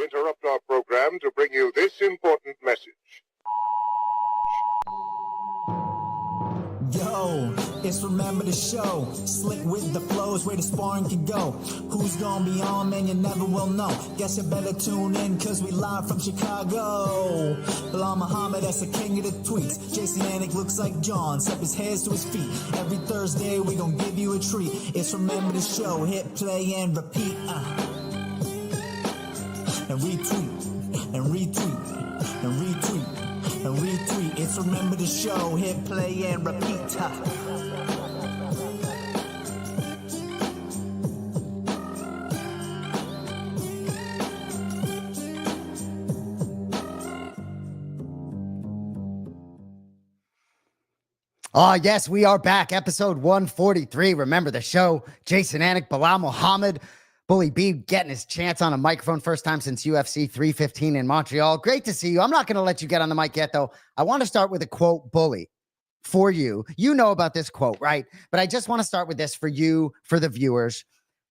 we interrupt our program to bring you this important message. Yo, it's Remember the Show. Slick with the flows, where the sparring can go. Who's gonna be on, man, you never will know. Guess you better tune in, cause we live from Chicago. Belal Muhammad, that's the king of the tweets. Jason Anik looks like John, step his hands to his feet. Every Thursday, we gon' give you a treat. It's Remember the Show, hit play and repeat. And retweet, and retweet, and retweet. And retweet, it's Remember the Show, hit play and repeat. Oh, yes, we are back. Episode 143. Remember the Show. Jason Anik, Belal Muhammad, Bully B getting his chance on a microphone. First time since UFC 315 in Montreal. Great to see you. I'm not going to let you get on the mic yet, though. I want to start with a quote, Bully, for you. You know about this quote, right? But I just want to start with this for you, for the viewers.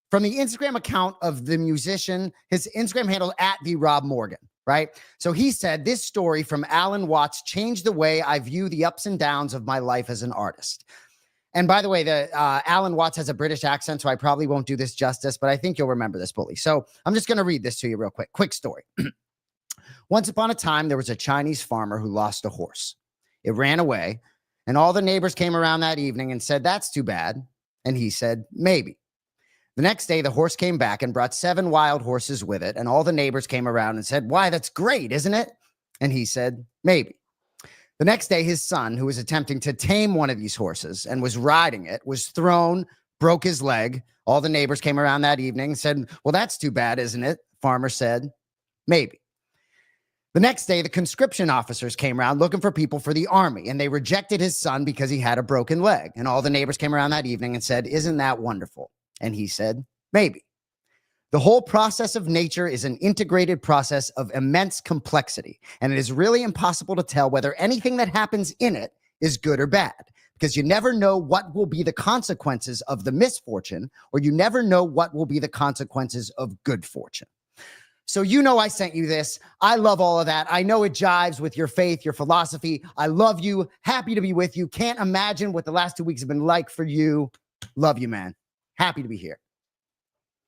From the Instagram account of the musician, his Instagram handle at the Rob Morgan, right? So he said, this story from Alan Watts changed the way I view the ups and downs of my life as an artist. And by the way, Alan Watts has a British accent, so I probably won't do this justice, but I think you'll remember this, Bully. So I'm just going to read this to you real quick. Quick story. Once upon a time, there was a Chinese farmer who lost a horse. It ran away, and all the neighbors came around that evening and said, that's too bad. And he said, maybe. The next day, the horse came back and brought 7 wild horses with it, and all the neighbors came around and said, why, that's great, isn't it? And he said, maybe. The next day, his son, who was attempting to tame one of these horses and was riding it, was thrown, broke his leg. All the neighbors came around that evening and said, well, that's too bad, isn't it? Farmer said, maybe. The next day, the conscription officers came around looking for people for the army, and they rejected his son because he had a broken leg. And all the neighbors came around that evening and said, isn't that wonderful? And he said, maybe. The whole process of nature is an integrated process of immense complexity, and it is really impossible to tell whether anything that happens in it is good or bad, because you never know what will be the consequences of the misfortune, or you never know what will be the consequences of good fortune. So you know I sent you this. I love all of that. I know it jives with your faith, your philosophy. I love you. Happy to be with you. Can't imagine what the last 2 weeks have been like for you. Love you, man. Happy to be here.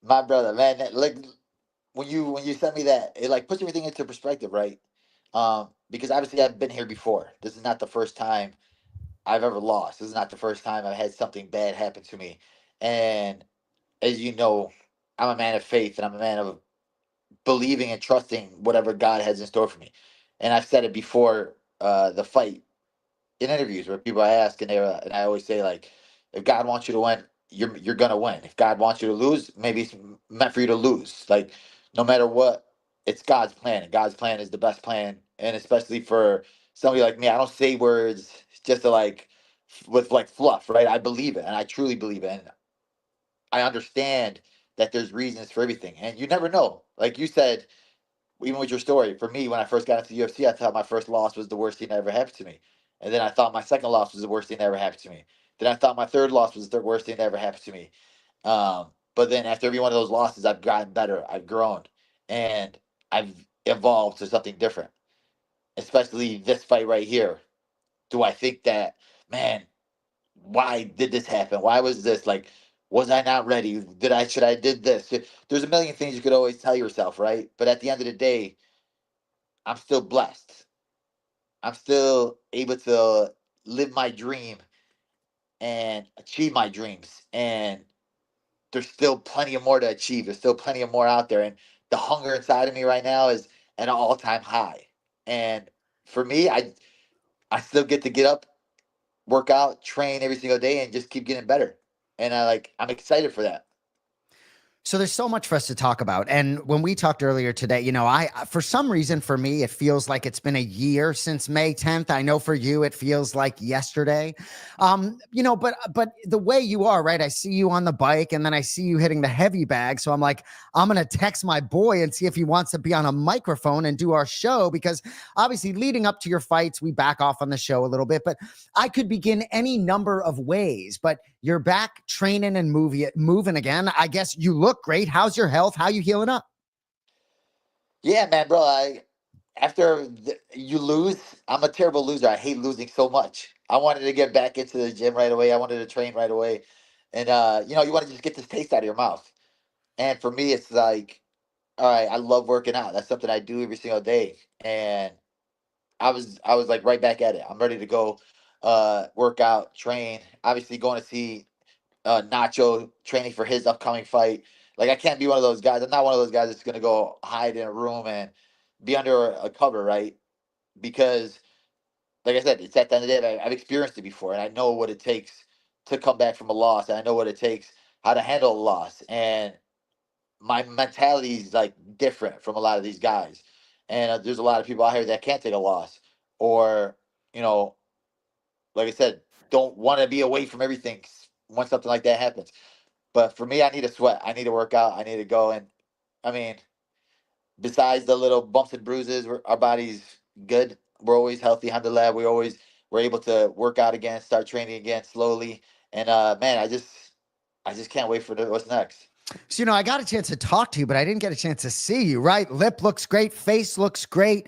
My brother, man, like when you sent me that, it like puts everything into perspective, right? Because obviously I've been here before. This is not the first time I've ever lost. This is not the first time I've had something bad happen to me. And as you know, I'm a man of faith and I'm a man of believing and trusting whatever God has in store for me. And I've said it before the fight in interviews where people I ask and I always say, like, if God wants you to win, you're gonna win. If God wants you to lose, maybe it's meant for you to lose. Like, no matter what, it's God's plan, and God's plan is the best plan. And especially for somebody like me, I don't say words just to with fluff, right? I believe it, and I truly believe it, and I understand that there's reasons for everything, and you never know. Like you said, even with your story, for me, when I first got into the UFC, I thought my first loss was the worst thing that ever happened to me, and then I thought my second loss was the worst thing that ever happened to me. Then I thought my third loss was the worst thing that ever happened to me. But then after every one of those losses, I've gotten better, I've grown, and I've evolved to something different. Especially this fight right here. Do I think that, man, why did this happen? Why was this like? Was I not ready? Should I did this? There's a million things you could always tell yourself, right? But at the end of the day, I'm still blessed. I'm still able to live my dream and achieve my dreams. And there's still plenty of more to achieve. There's still plenty of more out there. And the hunger inside of me right now is at an all-time high. And for me, I still get to get up, work out, train every single day, and just keep getting better. And I'm excited for that. So there's so much for us to talk about. And when we talked earlier today, you know, for some reason, for me, it feels like it's been a year since May 10th. I know for you, it feels like yesterday. You know, but the way you are, right? I see you on the bike and then I see you hitting the heavy bag. So I'm like, I'm going to text my boy and see if he wants to be on a microphone and do our show, because obviously leading up to your fights, we back off on the show a little bit, but I could begin any number of ways, but you're back training and moving again. I guess you look great. How's your health? How you healing up? Yeah, man, bro. You lose, I'm a terrible loser. I hate losing so much. I wanted to get back into the gym right away. I wanted to train right away, and you want to just get this taste out of your mouth. And for me, it's like, all right, I love working out. That's something I do every single day, and I was like right back at it. I'm ready to go, work out, train. Obviously, going to see Nacho training for his upcoming fight. Like I can't be one of those guys. I'm not one of those guys that's gonna go hide in a room and be under a cover, right? Because, like I said, it's at the end of the day. I've experienced it before, and I know what it takes to come back from a loss. And I know what it takes how to handle a loss. And my mentality is like different from a lot of these guys. And there's a lot of people out here that can't take a loss, or you know, like I said, don't want to be away from everything when something like that happens. But for me, I need to sweat. I need to work out. I need to go. And I mean, besides the little bumps and bruises, our body's good. We're always healthy, alhamdulillah. We're able to work out again, start training again slowly. And man, I just can't wait for what's next. So, I got a chance to talk to you, but I didn't get a chance to see you, right? Lip looks great. Face looks great.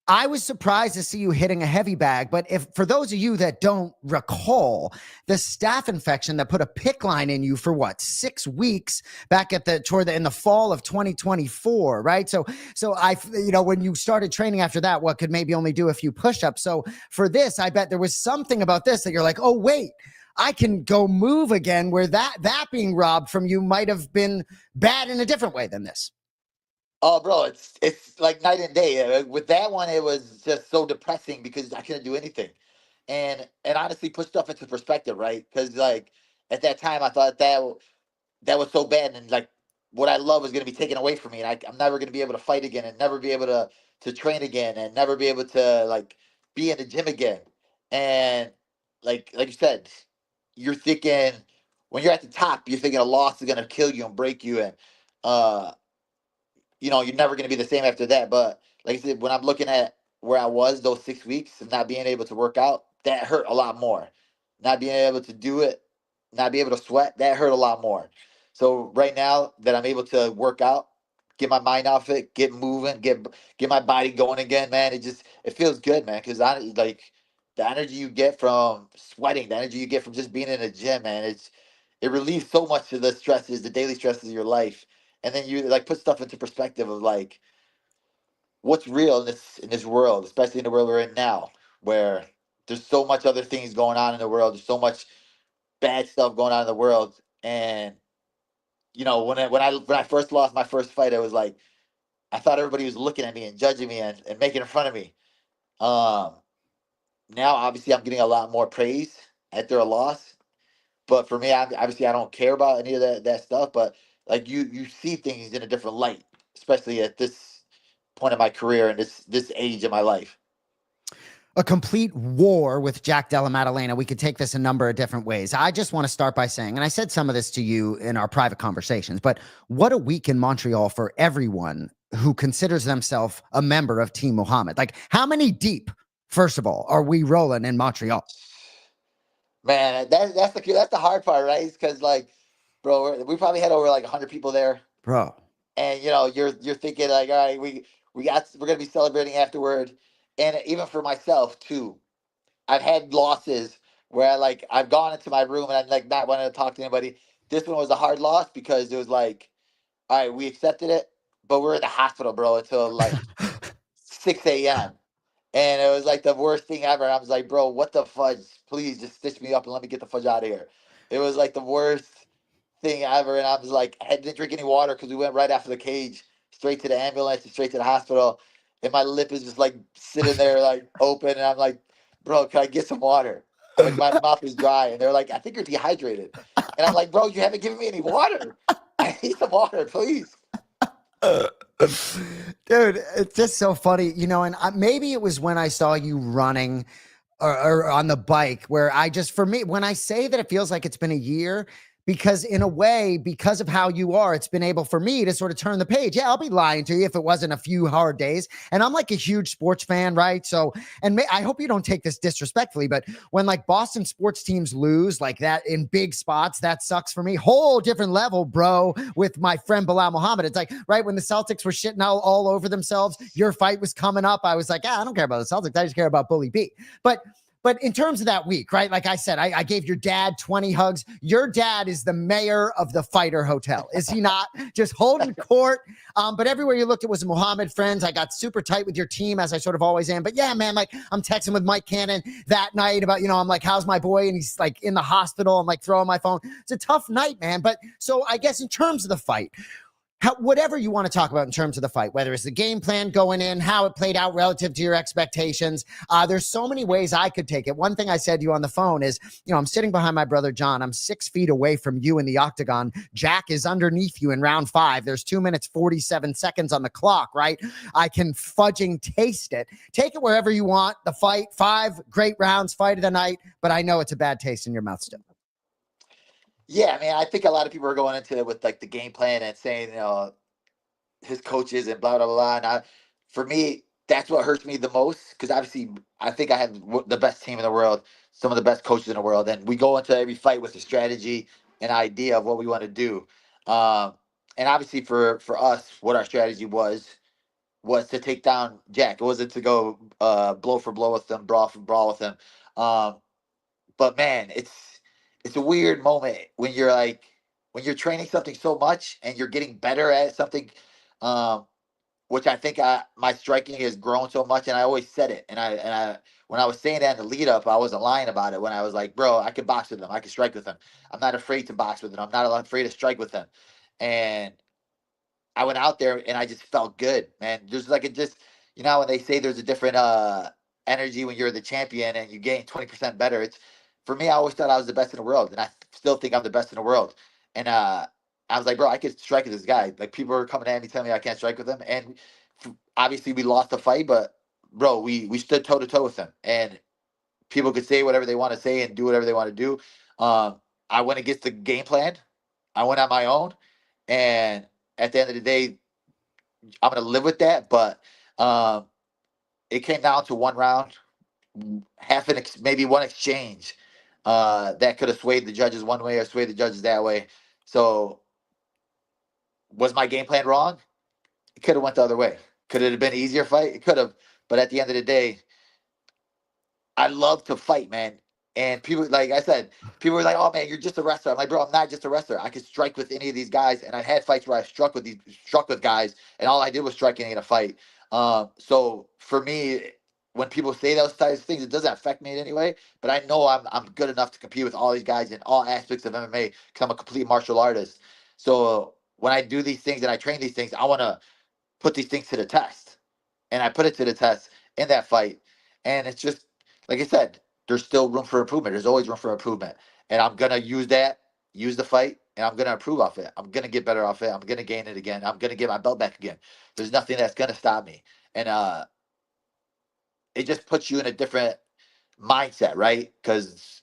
I was surprised to see you hitting a heavy bag, but if for those of you that don't recall, the staph infection that put a PICC line in you for what, 6 weeks back in the fall of 2024, right? So when you started training after that, what could maybe only do a few push-ups. So for this, I bet there was something about this that you're like, oh wait, I can go move again, where that being robbed from you might have been bad in a different way than this. Oh, bro, it's like night and day. With that one, it was just so depressing because I couldn't do anything, and honestly, put stuff into perspective, right? Because like at that time, I thought that was so bad, and like what I love was going to be taken away from me, and I'm never going to be able to fight again, and never be able to train again, and never be able to like be in the gym again. And like you said, you're thinking when you're at the top, you're thinking a loss is going to kill you and break you, and uh you're never going to be the same after that. But like I said, when I'm looking at where I was those 6 weeks of not being able to work out, that hurt a lot more. Not being able to do it, not be able to sweat, that hurt a lot more. So right now that I'm able to work out, get my mind off it, get moving, get my body going again, man, it feels good, man. Because I like the energy you get from sweating, the energy you get from just being in a gym, man. It relieves so much of the stresses, the daily stresses of your life, and then you like put stuff into perspective of like what's real in this world, especially in the world we're in now, where there's so much other things going on in the world. There's so much bad stuff going on in the world, and when I first lost my first fight, I was like, I thought everybody was looking at me and judging me and making fun of me. Um, Now obviously I'm getting a lot more praise after a loss, but for me, obviously I don't care about any of that stuff. But like you see things in a different light, especially at this point in my career and this age of my life. A complete war with Jack Della Maddalena. We could take this a number of different ways. I just want to start by saying, and I said some of this to you in our private conversations, but what a week in Montreal for everyone who considers themselves a member of Team Muhammad. Like, how many deep, first of all, are we rolling in Montreal? Man, that's the hard part, right? Because like, bro, we probably had over like 100 people there, Bro. and you're thinking like, all right, we're gonna be celebrating afterward, and even for myself too, I've had losses where I've gone into my room and I'm like not wanting to talk to anybody. This one was a hard loss because it was like, all right, we accepted it, but we're in the hospital, bro, until like 6 a.m. And it was like the worst thing ever. I was like, bro, what the fudge? Please just stitch me up and let me get the fudge out of here. It was like the worst thing ever. And I was like, I didn't drink any water because we went right after the cage, straight to the ambulance and straight to the hospital. And my lip is just like sitting there like open. And I'm like, bro, can I get some water? Like my mouth is dry. And they're like, I think you're dehydrated. And I'm like, bro, you haven't given me any water. I need some water, please. Dude, it's just so funny, and maybe it was when I saw you running or on the bike where for me, when I say that it feels like it's been a year, because in a way, because of how you are, it's been able for me to sort of turn the page. Yeah, I'll be lying to you if it wasn't a few hard days. And I'm like a huge sports fan, right? So, and I hope you don't take this disrespectfully, but when like Boston sports teams lose like that in big spots, that sucks for me. Whole different level, bro, with my friend Belal Muhammad. It's like, right, when the Celtics were shitting all over themselves, your fight was coming up. I was like, I don't care about the Celtics. I just care about Bully B. But in terms of that week, right? Like I said, I gave your dad 20 hugs. Your dad is the mayor of the Fighter Hotel. Is he not? Just holding court. But everywhere you looked, it was Muhammad friends. I got super tight with your team, as I sort of always am. But yeah, man, like I'm texting with Mike Cannon that night about, I'm like, how's my boy? And he's like in the hospital. I'm like throwing my phone. It's a tough night, man. But so I guess in terms of the fight, whatever you want to talk about in terms of the fight, whether it's the game plan going in, how it played out relative to your expectations, there's so many ways I could take it. One thing I said to you on the phone is, I'm sitting behind my brother, John. I'm 6 feet away from you in the octagon. Jack is underneath you in round 5. There's 2 minutes, 47 seconds on the clock, right? I can fudging taste it. Take it wherever you want. The fight, 5 great rounds, fight of the night, but I know it's a bad taste in your mouth still. Yeah, I mean, I think a lot of people are going into it with like the game plan and saying, his coaches and blah blah blah. And for me, that's what hurts me the most because obviously I think I have the best team in the world, some of the best coaches in the world, and we go into every fight with a strategy and idea of what we want to do. And obviously for us, what our strategy was to take down Jack. It wasn't to go blow for blow with them, brawl for brawl with them. But man, it's a weird moment when you're training something so much and you're getting better at something, which I think my striking has grown so much, and I always said it. And I when I was saying that in the lead up, I wasn't lying about it. When I was like, bro, I can box with them, I can strike with them. I'm not afraid to box with them. I'm not afraid to strike with them. And I went out there and I just felt good, man. There's like when they say there's a different energy when you're the champion and you gain 20% better. It's for me, I always thought I was the best in the world, and I still think I'm the best in the world. And I was like, bro, I could strike with this guy. Like people are coming at me telling me I can't strike with him, and obviously we lost the fight, but bro, we stood toe to toe with him, and people could say whatever they want to say and do whatever they want to do. I went against the game plan. I went on my own, and at the end of the day, I'm gonna live with that. But it came down to one round, maybe one exchange that could have swayed the judges one way or swayed the judges that way. So was my game plan wrong? It could have went the other way. Could it have been an easier fight? It could have. But at the end of the day, I love to fight, man. And people, like I said, people were like, "Oh man, you're just a wrestler." I'm like, "Bro, I'm not just a wrestler. I could strike with any of these guys." And I had fights where I struck with guys, and all I did was striking in a fight. So for me, when people say those types of things, it doesn't affect me in any way. But I know I'm good enough to compete with all these guys in all aspects of MMA because I'm a complete martial artist. So when I do these things and I train these things, I want to put these things to the test, and I put it to the test in that fight. And it's just like I said, there's still room for improvement. There's always room for improvement, and I'm gonna use the fight, and I'm gonna improve off it. I'm gonna get better off it. I'm gonna gain it again. I'm gonna get my belt back again. There's nothing that's gonna stop me, and it just puts you in a different mindset, right? Because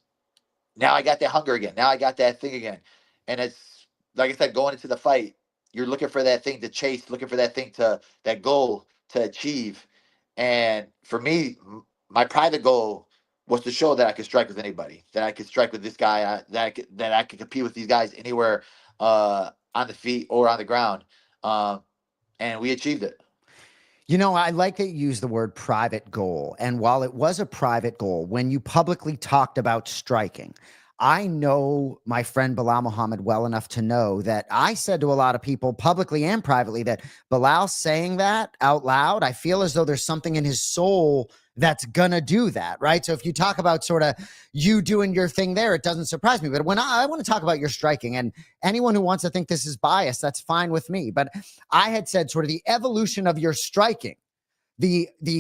now I got that hunger again. Now I got that thing again, and it's like I said, going into the fight, you're looking for that thing to chase, looking for that goal to achieve. And for me, my private goal was to show that I could strike with anybody, that I could strike with this guy, that I could compete with these guys anywhere on the feet or on the ground, and we achieved it. I like that you use the word private goal. And while it was a private goal, when you publicly talked about striking, I know my friend Belal Muhammad well enough to know that I said to a lot of people publicly and privately that Belal saying that out loud, I feel as though there's something in his soul that's gonna do that, right? So if you talk about sort of you doing your thing there, it doesn't surprise me. But when I want to talk about your striking, and anyone who wants to think this is biased, that's fine with me. But I had said sort of the evolution of your striking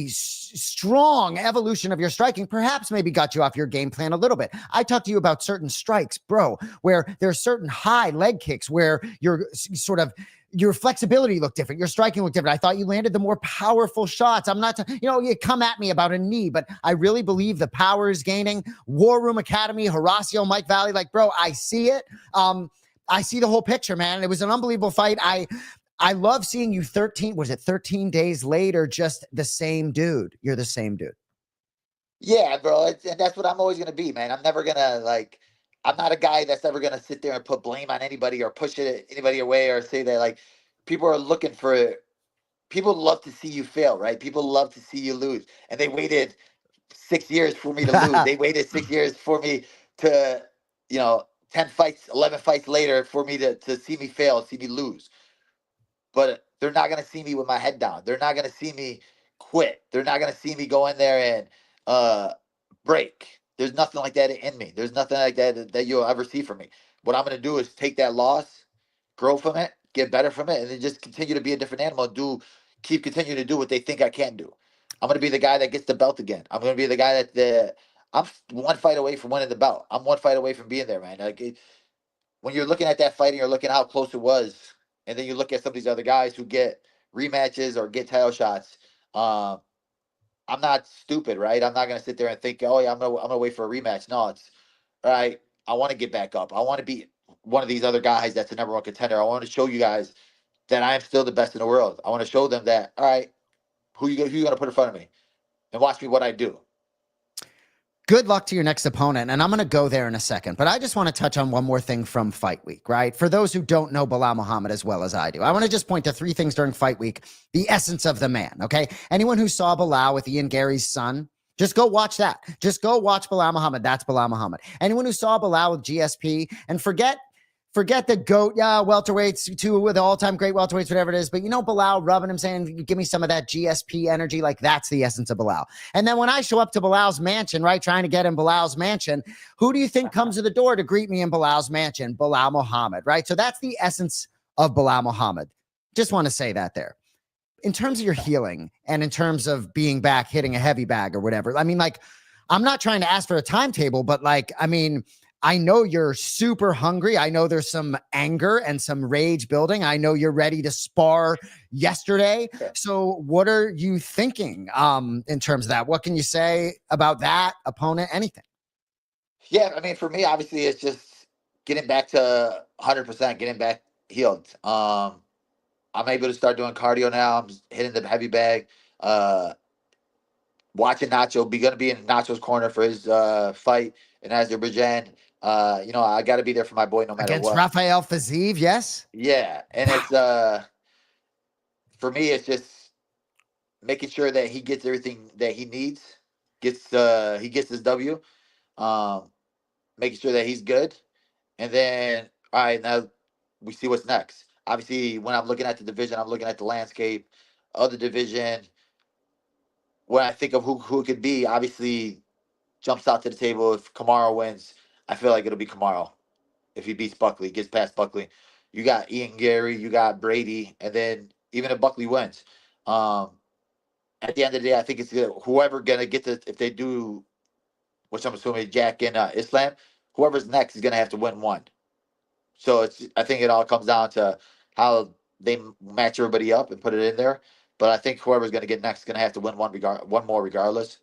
strong evolution of your striking perhaps maybe got you off your game plan a little bit. I talked to you about certain strikes, bro, where there's certain high leg kicks where you're sort of your flexibility looked different. Your striking looked different. I thought you landed the more powerful shots. I'm not, you come at me about a knee, but I really believe the power is gaining. War Room Academy, Horacio, Mike Valley, like, bro, I see it. I see the whole picture, man. It was an unbelievable fight. I love seeing you 13 days later, just the same dude. You're the same dude. Yeah, bro. And that's what I'm always going to be, man. I'm never going to I'm not a guy that's ever going to sit there and put blame on anybody or push anybody away or say that people are looking for, people love to see you fail, right? People love to see you lose. And they waited 6 years for me to lose. They waited 6 years for me to, 10 fights, 11 fights later for me to see me fail, see me lose. But they're not going to see me with my head down. They're not going to see me quit. They're not going to see me go in there and break. There's nothing like that in me. There's nothing like that you'll ever see from me. What I'm going to do is take that loss, grow from it, get better from it, and then just continue to be a different animal and keep continuing to do what they think I can do. I'm going to be the guy that gets the belt again. I'm going to be the guy I'm one fight away from winning the belt. I'm one fight away from being there, man. When you're looking at that fight and you're looking how close it was, and then you look at some of these other guys who get rematches or get title shots, I'm not stupid, right? I'm not going to sit there and think, oh, yeah, I'm gonna wait for a rematch. No, it's all right. I want to get back up. I want to be one of these other guys that's a number one contender. I want to show you guys that I am still the best in the world. I want to show them that, all right, who you going to put in front of me and watch me what I do. Good luck to your next opponent, and I'm going to go there in a second, but I just want to touch on one more thing from Fight Week, right? For those who don't know Belal Muhammad as well as I do, I want to just point to 3 things during Fight Week, the essence of the man, okay? Anyone who saw Belal with Ian Gary's son, just go watch that. Just go watch Belal Muhammad. That's Belal Muhammad. Anyone who saw Belal with GSP, and forget the GOAT, welterweights, 2 of the all-time great welterweights, whatever it is. But Belal rubbing him, saying, give me some of that GSP energy. Like, that's the essence of Belal. And then when I show up to Belal's mansion, right, trying to get in Belal's mansion, who do you think comes to the door to greet me in Belal's mansion? Belal Muhammad, right? So that's the essence of Belal Muhammad. Just want to say that there. In terms of your healing and in terms of being back, hitting a heavy bag or whatever, I mean, I'm not trying to ask for a timetable, but I know you're super hungry. I know there's some anger and some rage building. I know you're ready to spar yesterday. So what are you thinking in terms of that? What can you say about that opponent? Anything? Yeah, I mean, for me, obviously, it's just getting back to 100%, getting back healed. I'm able to start doing cardio now. I'm hitting the heavy bag. Watching Nacho, going to be in Nacho's corner for his fight in Azerbaijan. I got to be there for my boy no matter against what. Rafael Fiziev, yes? Yeah, and it's for me, it's just making sure that he gets everything that he needs, he gets his W, making sure that he's good, and then all right, now we see what's next. Obviously, when I'm looking at the division, I'm looking at the landscape of the division. When I think of who it could be, obviously jumps out to the table. If Kamaru wins, I feel like it'll be Kamaru. If he beats Buckley, gets past Buckley, you got Ian Gary, you got Brady, and then even if Buckley wins, at the end of the day, I think it's whoever gonna get if they do, which I'm assuming Jack and Islam, whoever's next is gonna have to win one. So I think it all comes down to how they match everybody up and put it in there. But I think whoever's gonna get next is gonna have to win one more regardless.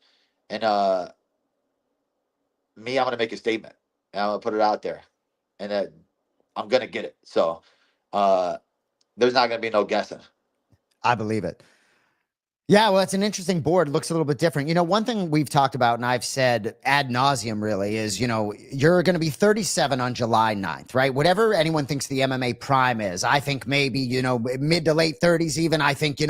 And me, I'm gonna make a statement and I'm gonna put it out there, and I'm gonna get it. So there's not gonna be no guessing. I believe it. Yeah, well, it's an interesting board. Looks a little bit different. One thing we've talked about, and I've said ad nauseum really, is, you're going to be 37 on July 9th, right? Whatever anyone thinks the MMA prime is, I think maybe, mid to late 30s even. I think,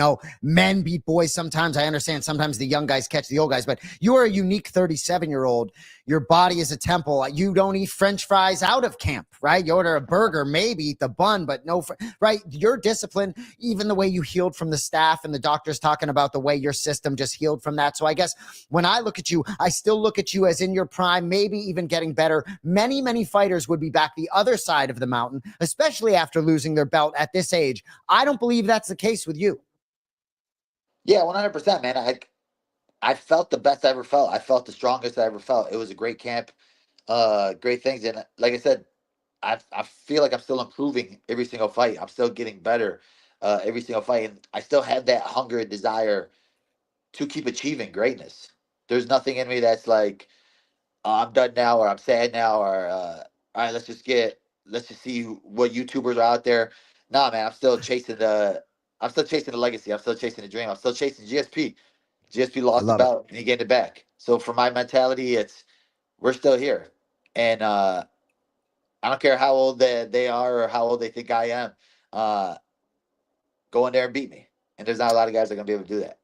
men beat boys sometimes. I understand sometimes the young guys catch the old guys, but you're a unique 37-year-old. Your body is a temple. You don't eat French fries out of camp, right? You order a burger, maybe eat the bun, but no, right? Your discipline, even the way you healed from the staff and the doctors talking about the way your system just healed from that. So I guess when I look at you, I still look at you as in your prime, maybe even getting better. Many, many fighters would be back the other side of the mountain, especially after losing their belt at this age. I don't believe that's the case with you. Yeah, 100%, man. I felt the best I ever felt. I felt the strongest I ever felt. It was a great camp, great things, and like I said, I feel like I'm still improving every single fight. I'm still getting better every single fight, and I still have that hunger and desire to keep achieving greatness. There's nothing in me that's like, oh, I'm done now, or I'm sad now, or all right, let's just see what YouTubers are out there. Nah, man, I'm still chasing the legacy. I'm still chasing the dream. I'm still chasing GSP. GSP I lost the love it. belt and he gained it back. So for my mentality, it's we're still here, and I don't care how old they are or how old they think I am. Uh, Go in there and beat me. And there's not a lot of guys that are gonna be able to do that.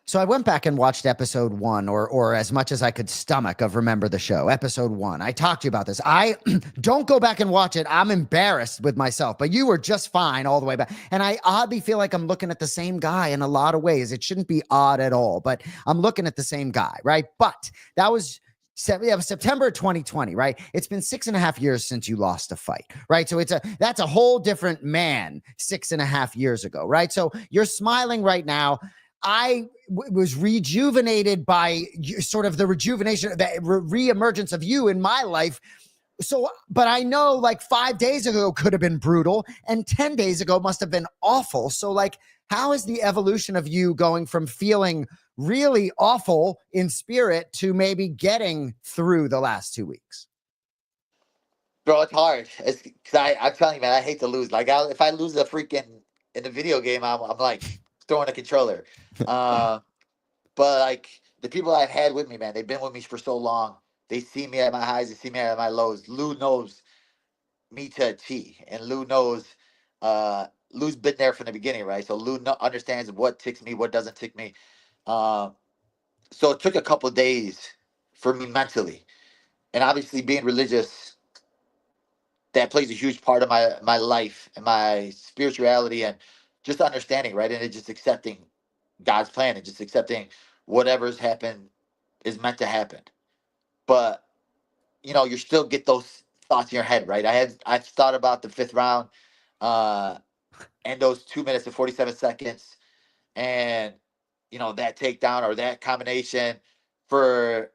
So I went back and watched episode 1, or as much as I could stomach, of Remember the Show, episode 1. I talked to you about this. I don't go back and watch it. I'm embarrassed with myself, but you were just fine all the way back. And I oddly feel like I'm looking at the same guy in a lot of ways. It shouldn't be odd at all, but I'm looking at the same guy, right? But that was September 2020, right? It's been 6.5 years since you lost a fight, right? So that's a whole different man 6.5 years ago, right? So you're smiling right now. I was rejuvenated by sort of the rejuvenation, the reemergence of you in my life. So, but I know like 5 days ago could have been brutal and 10 days ago must have been awful. So, like, how is the evolution of you going from feeling really awful in spirit to maybe getting through the last 2 weeks? Bro, it's hard. It's because I'm telling you, man, I hate to lose. Like, if I lose a freaking in the video game, I'm like throwing a controller. Uh, but like the people I've had with me, man, they've been with me for so long. They see me at my highs, they see me at my lows. Lou knows me to a T, and Lou knows. Lou's been there from the beginning, right? So Lou understands what ticks me, what doesn't tick me. Um, so it took a couple days for me mentally, and obviously being religious, that plays a huge part of my life and my spirituality and just understanding, right? And it just accepting God's plan and just accepting whatever's happened is meant to happen. But you still get those thoughts in your head, right? I've thought about the fifth round, uh, and those 2 minutes and 47 seconds, and that takedown or that combination for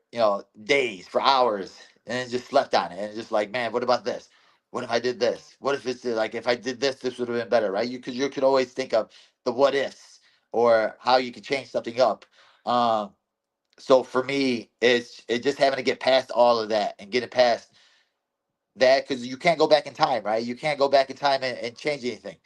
days, for hours, and then just slept on it, and just like, man, what about this? What if I did this? What if it's like, if I did this, this would have been better, right? You could always think of the what ifs or how you could change something up. So for me, it's just having to get past all of that and getting past that, because you can't go back in time, right? You can't go back in time and change anything.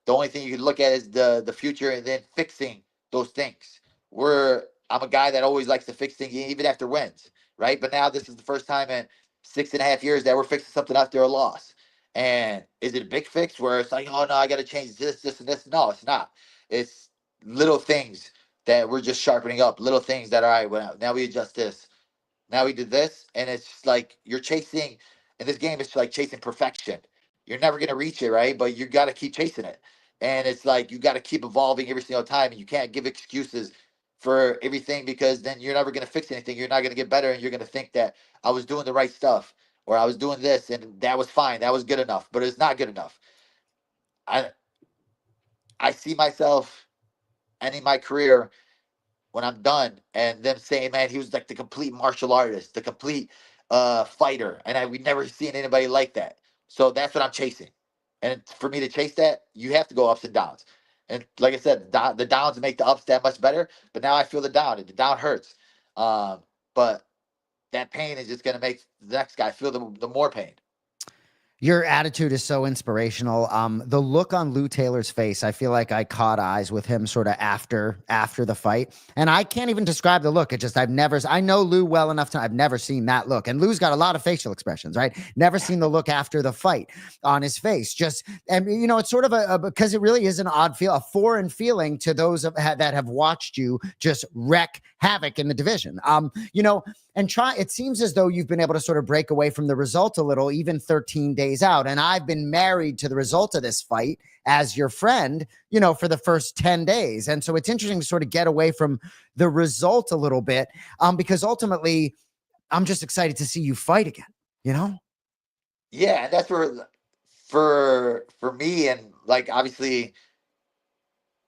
The only thing you can look at is the future and then fixing those things. I'm a guy that always likes to fix things even after wins, right? But now this is the first time in 6.5 years that we're fixing something after a loss. And is it a big fix where it's like, oh no, I got to change this, and this? No, it's not. It's little things that we're just sharpening up. Little things that, all right, well, now we adjust this. Now we did this, and it's just like you're chasing in this game. It's like chasing perfection. You're never gonna reach it, right? But you got to keep chasing it, and it's like you got to keep evolving every single time. And you can't give excuses for everything, because then you're never gonna fix anything. You're not gonna get better, and you're gonna think that I was doing the right stuff or I was doing this and that was fine, that was good enough, but it's not good enough. I I see myself ending my career when I'm done, and them saying, man, he was like the complete martial artist, the complete fighter, and we never seen anybody like that. So that's what I'm chasing. And for me to chase that, you have to go ups and downs. And like I said, the downs make the ups that much better. But now I feel the down, and the down hurts. But that pain is just gonna make the next guy feel the more pain. Your attitude is so inspirational. The look on Lou Taylor's face, I feel like I caught eyes with him sort of after the fight, and I can't even describe the look. It just I know Lou well enough to I've never seen that look, and Lou's got a lot of facial expressions, right? Never seen the look after the fight on his face. Just and it's sort of because it really is an odd feel, a foreign feeling to those that have watched you just wreak havoc in the division. And it seems as though you've been able to sort of break away from the result a little, even 13 days out. And I've been married to the result of this fight as your friend, for the first 10 days. And so it's interesting to sort of get away from the result a little bit, because ultimately I'm just excited to see you fight again. Yeah, and that's where for me, and like obviously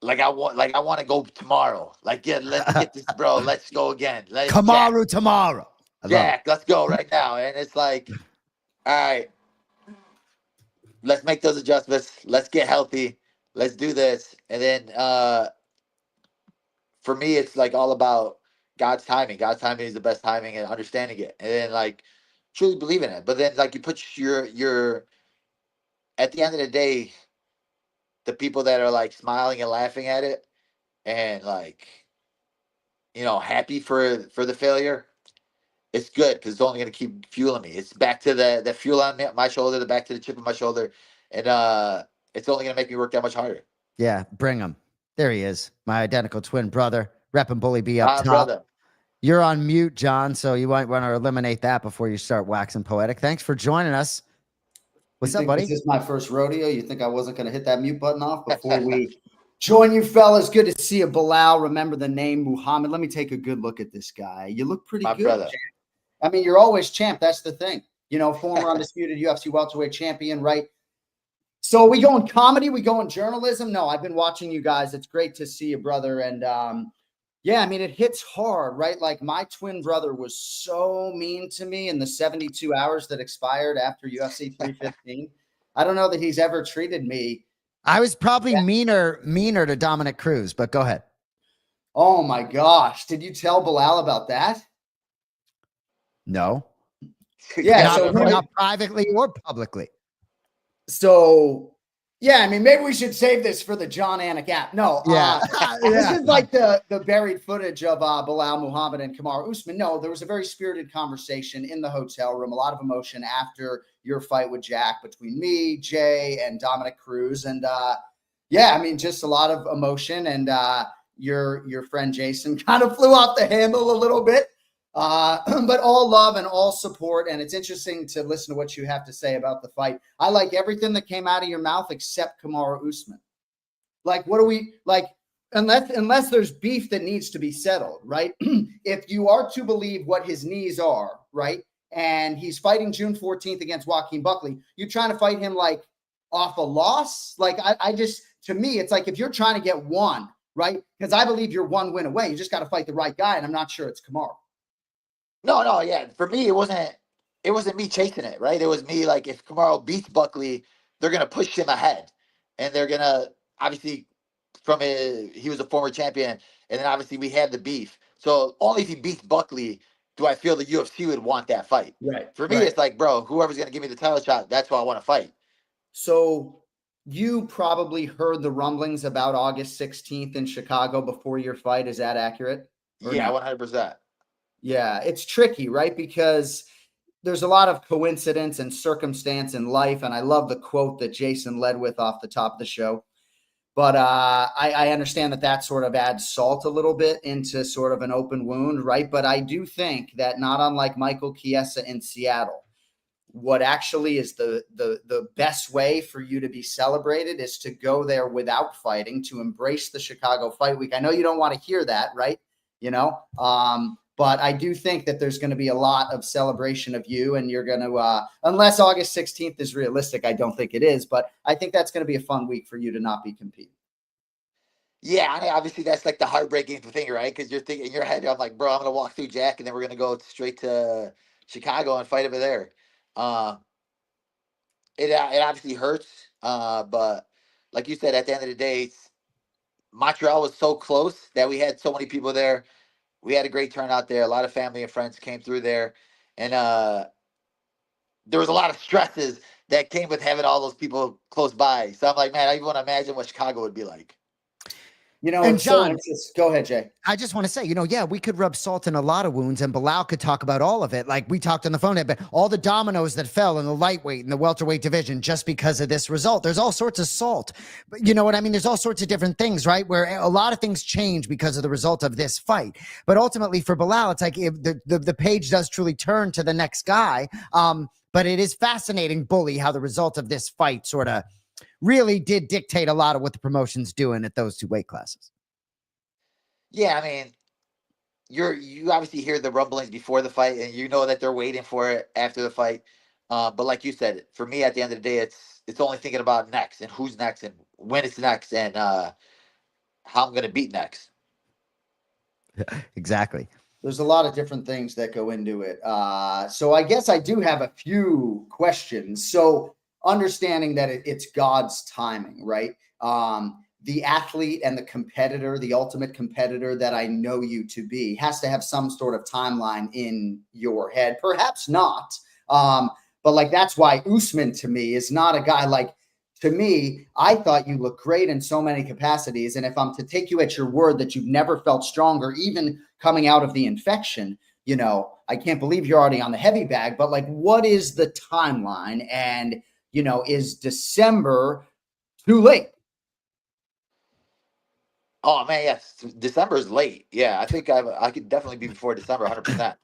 like I want to go tomorrow. Like, yeah, let's get this, bro. Let's go again. Let's Kamaru tomorrow. Jack, let's go right now. And it's like, all right, let's make those adjustments. Let's get healthy. Let's do this. And then for me, it's like all about God's timing. God's timing is the best timing and understanding it. And then like truly believe in it. But then like you put your at the end of the day, the people that are like smiling and laughing at it and like, happy for the failure, it's good because it's only going to keep fueling me. It's back to the fuel on my shoulder, the back to the chip on my shoulder, and it's only going to make me work that much harder. Yeah, bring him. There he is, my identical twin brother, repping Bully B up top. Brother. You're on mute, John, so you might want to eliminate that before you start waxing poetic. Thanks for joining us. What's up, buddy? This is my first rodeo. You think I wasn't going to hit that mute button off before we join you, fellas? Good to see you, Belal. Remember the name Muhammad. Let me take a good look at this guy. You look pretty good, brother. Champ. I mean, you're always champ. That's the thing. Former undisputed UFC welterweight champion, right? So we going comedy? We going journalism? No, I've been watching you guys. It's great to see you, brother. And yeah, I mean, it hits hard, right? Like my twin brother was so mean to me in the 72 hours that expired after UFC 315. I don't know that he's ever treated me. I was probably meaner to Dominic Cruz, but go ahead. Oh my gosh. Did you tell Belal about that? No. Yeah. Not privately or publicly. So, yeah, I mean, maybe we should save this for the Jon Anik app. No, yeah. This is like the buried footage of Belal Muhammad and Kamaru Usman. No, there was a very spirited conversation in the hotel room, a lot of emotion after your fight with Jack between me, Jay, and Dominic Cruz. And yeah, I mean, just a lot of emotion. And your friend Jason kind of flew off the handle a little bit. But all love and all support. And it's interesting to listen to what you have to say about the fight. I like everything that came out of your mouth except Kamaru Usman. Like, what do we like? Unless there's beef that needs to be settled, right? If you are to believe what his knees are, right? And he's fighting June 14th against Joaquin Buckley, you're trying to fight him like off a loss. Like, I just, to me, it's like if you're trying to get one, right? Because I believe you're one win away. You just got to fight the right guy. And I'm not sure it's Kamaru. No, yeah. For me, it wasn't me chasing it, right? It was me like if Kamaru beats Buckley, they're gonna push him ahead, and they're gonna obviously he was a former champion, and then obviously we had the beef. So only if he beats Buckley do I feel the UFC would want that fight. Right. For me, it's like, bro, whoever's gonna give me the title shot, that's who I want to fight. So you probably heard the rumblings about August 16th in Chicago before your fight. Is that accurate? Yeah, 100%. Yeah, it's tricky, right? Because there's a lot of coincidence and circumstance in life. And I love the quote that Jason led with off the top of the show. But I understand that sort of adds salt a little bit into sort of an open wound, right? But I do think that not unlike Michael Chiesa in Seattle, what actually is the best way for you to be celebrated is to go there without fighting, to embrace the Chicago Fight Week. I know you don't want to hear that, right? But I do think that there's going to be a lot of celebration of you, and you're going to, unless August 16th is realistic, I don't think it is, but I think that's going to be a fun week for you to not be competing. Yeah, I mean, obviously that's like the heartbreaking thing, right? Because you're thinking in your head, I'm like, bro, I'm going to walk through Jack, and then we're going to go straight to Chicago and fight over there. It obviously hurts, but like you said, at the end of the day, Montreal was so close that we had so many people there. We had a great turnout there. A lot of family and friends came through there. And there was a lot of stresses that came with having all those people close by. So I'm like, man, I even want to imagine what Chicago would be like. And John, go ahead, Jay. I just want to say, yeah, we could rub salt in a lot of wounds, and Belal could talk about all of it. Like we talked on the phone, but all the dominoes that fell in the lightweight and the welterweight division just because of this result. There's all sorts of salt, but you know what I mean? There's all sorts of different things, right? Where a lot of things change because of the result of this fight. But ultimately for Belal, it's like if the page does truly turn to the next guy. But it is fascinating, Bully, how the result of this fight sort of really did dictate a lot of what the promotion's doing at those two weight classes. Yeah, I mean, you obviously hear the rumblings before the fight, and you know that they're waiting for it after the fight. But like you said, for me, at the end of the day, it's only thinking about next and who's next and when it's next. And how I'm going to beat next. Exactly. There's a lot of different things that go into it. So I guess I do have a few questions. So understanding that it's God's timing, right? The athlete and the competitor, the ultimate competitor that I know you to be, has to have some sort of timeline in your head. Perhaps not. But like, that's why Usman to me is not a guy like, to me, I thought you looked great in so many capacities. And if I'm to take you at your word that you've never felt stronger, even coming out of the infection, you know, I can't believe you're already on the heavy bag, but like, what is the timeline? And, you know, is December too late? Oh man, yes. December is late. Yeah. I think I could definitely be before December 100%.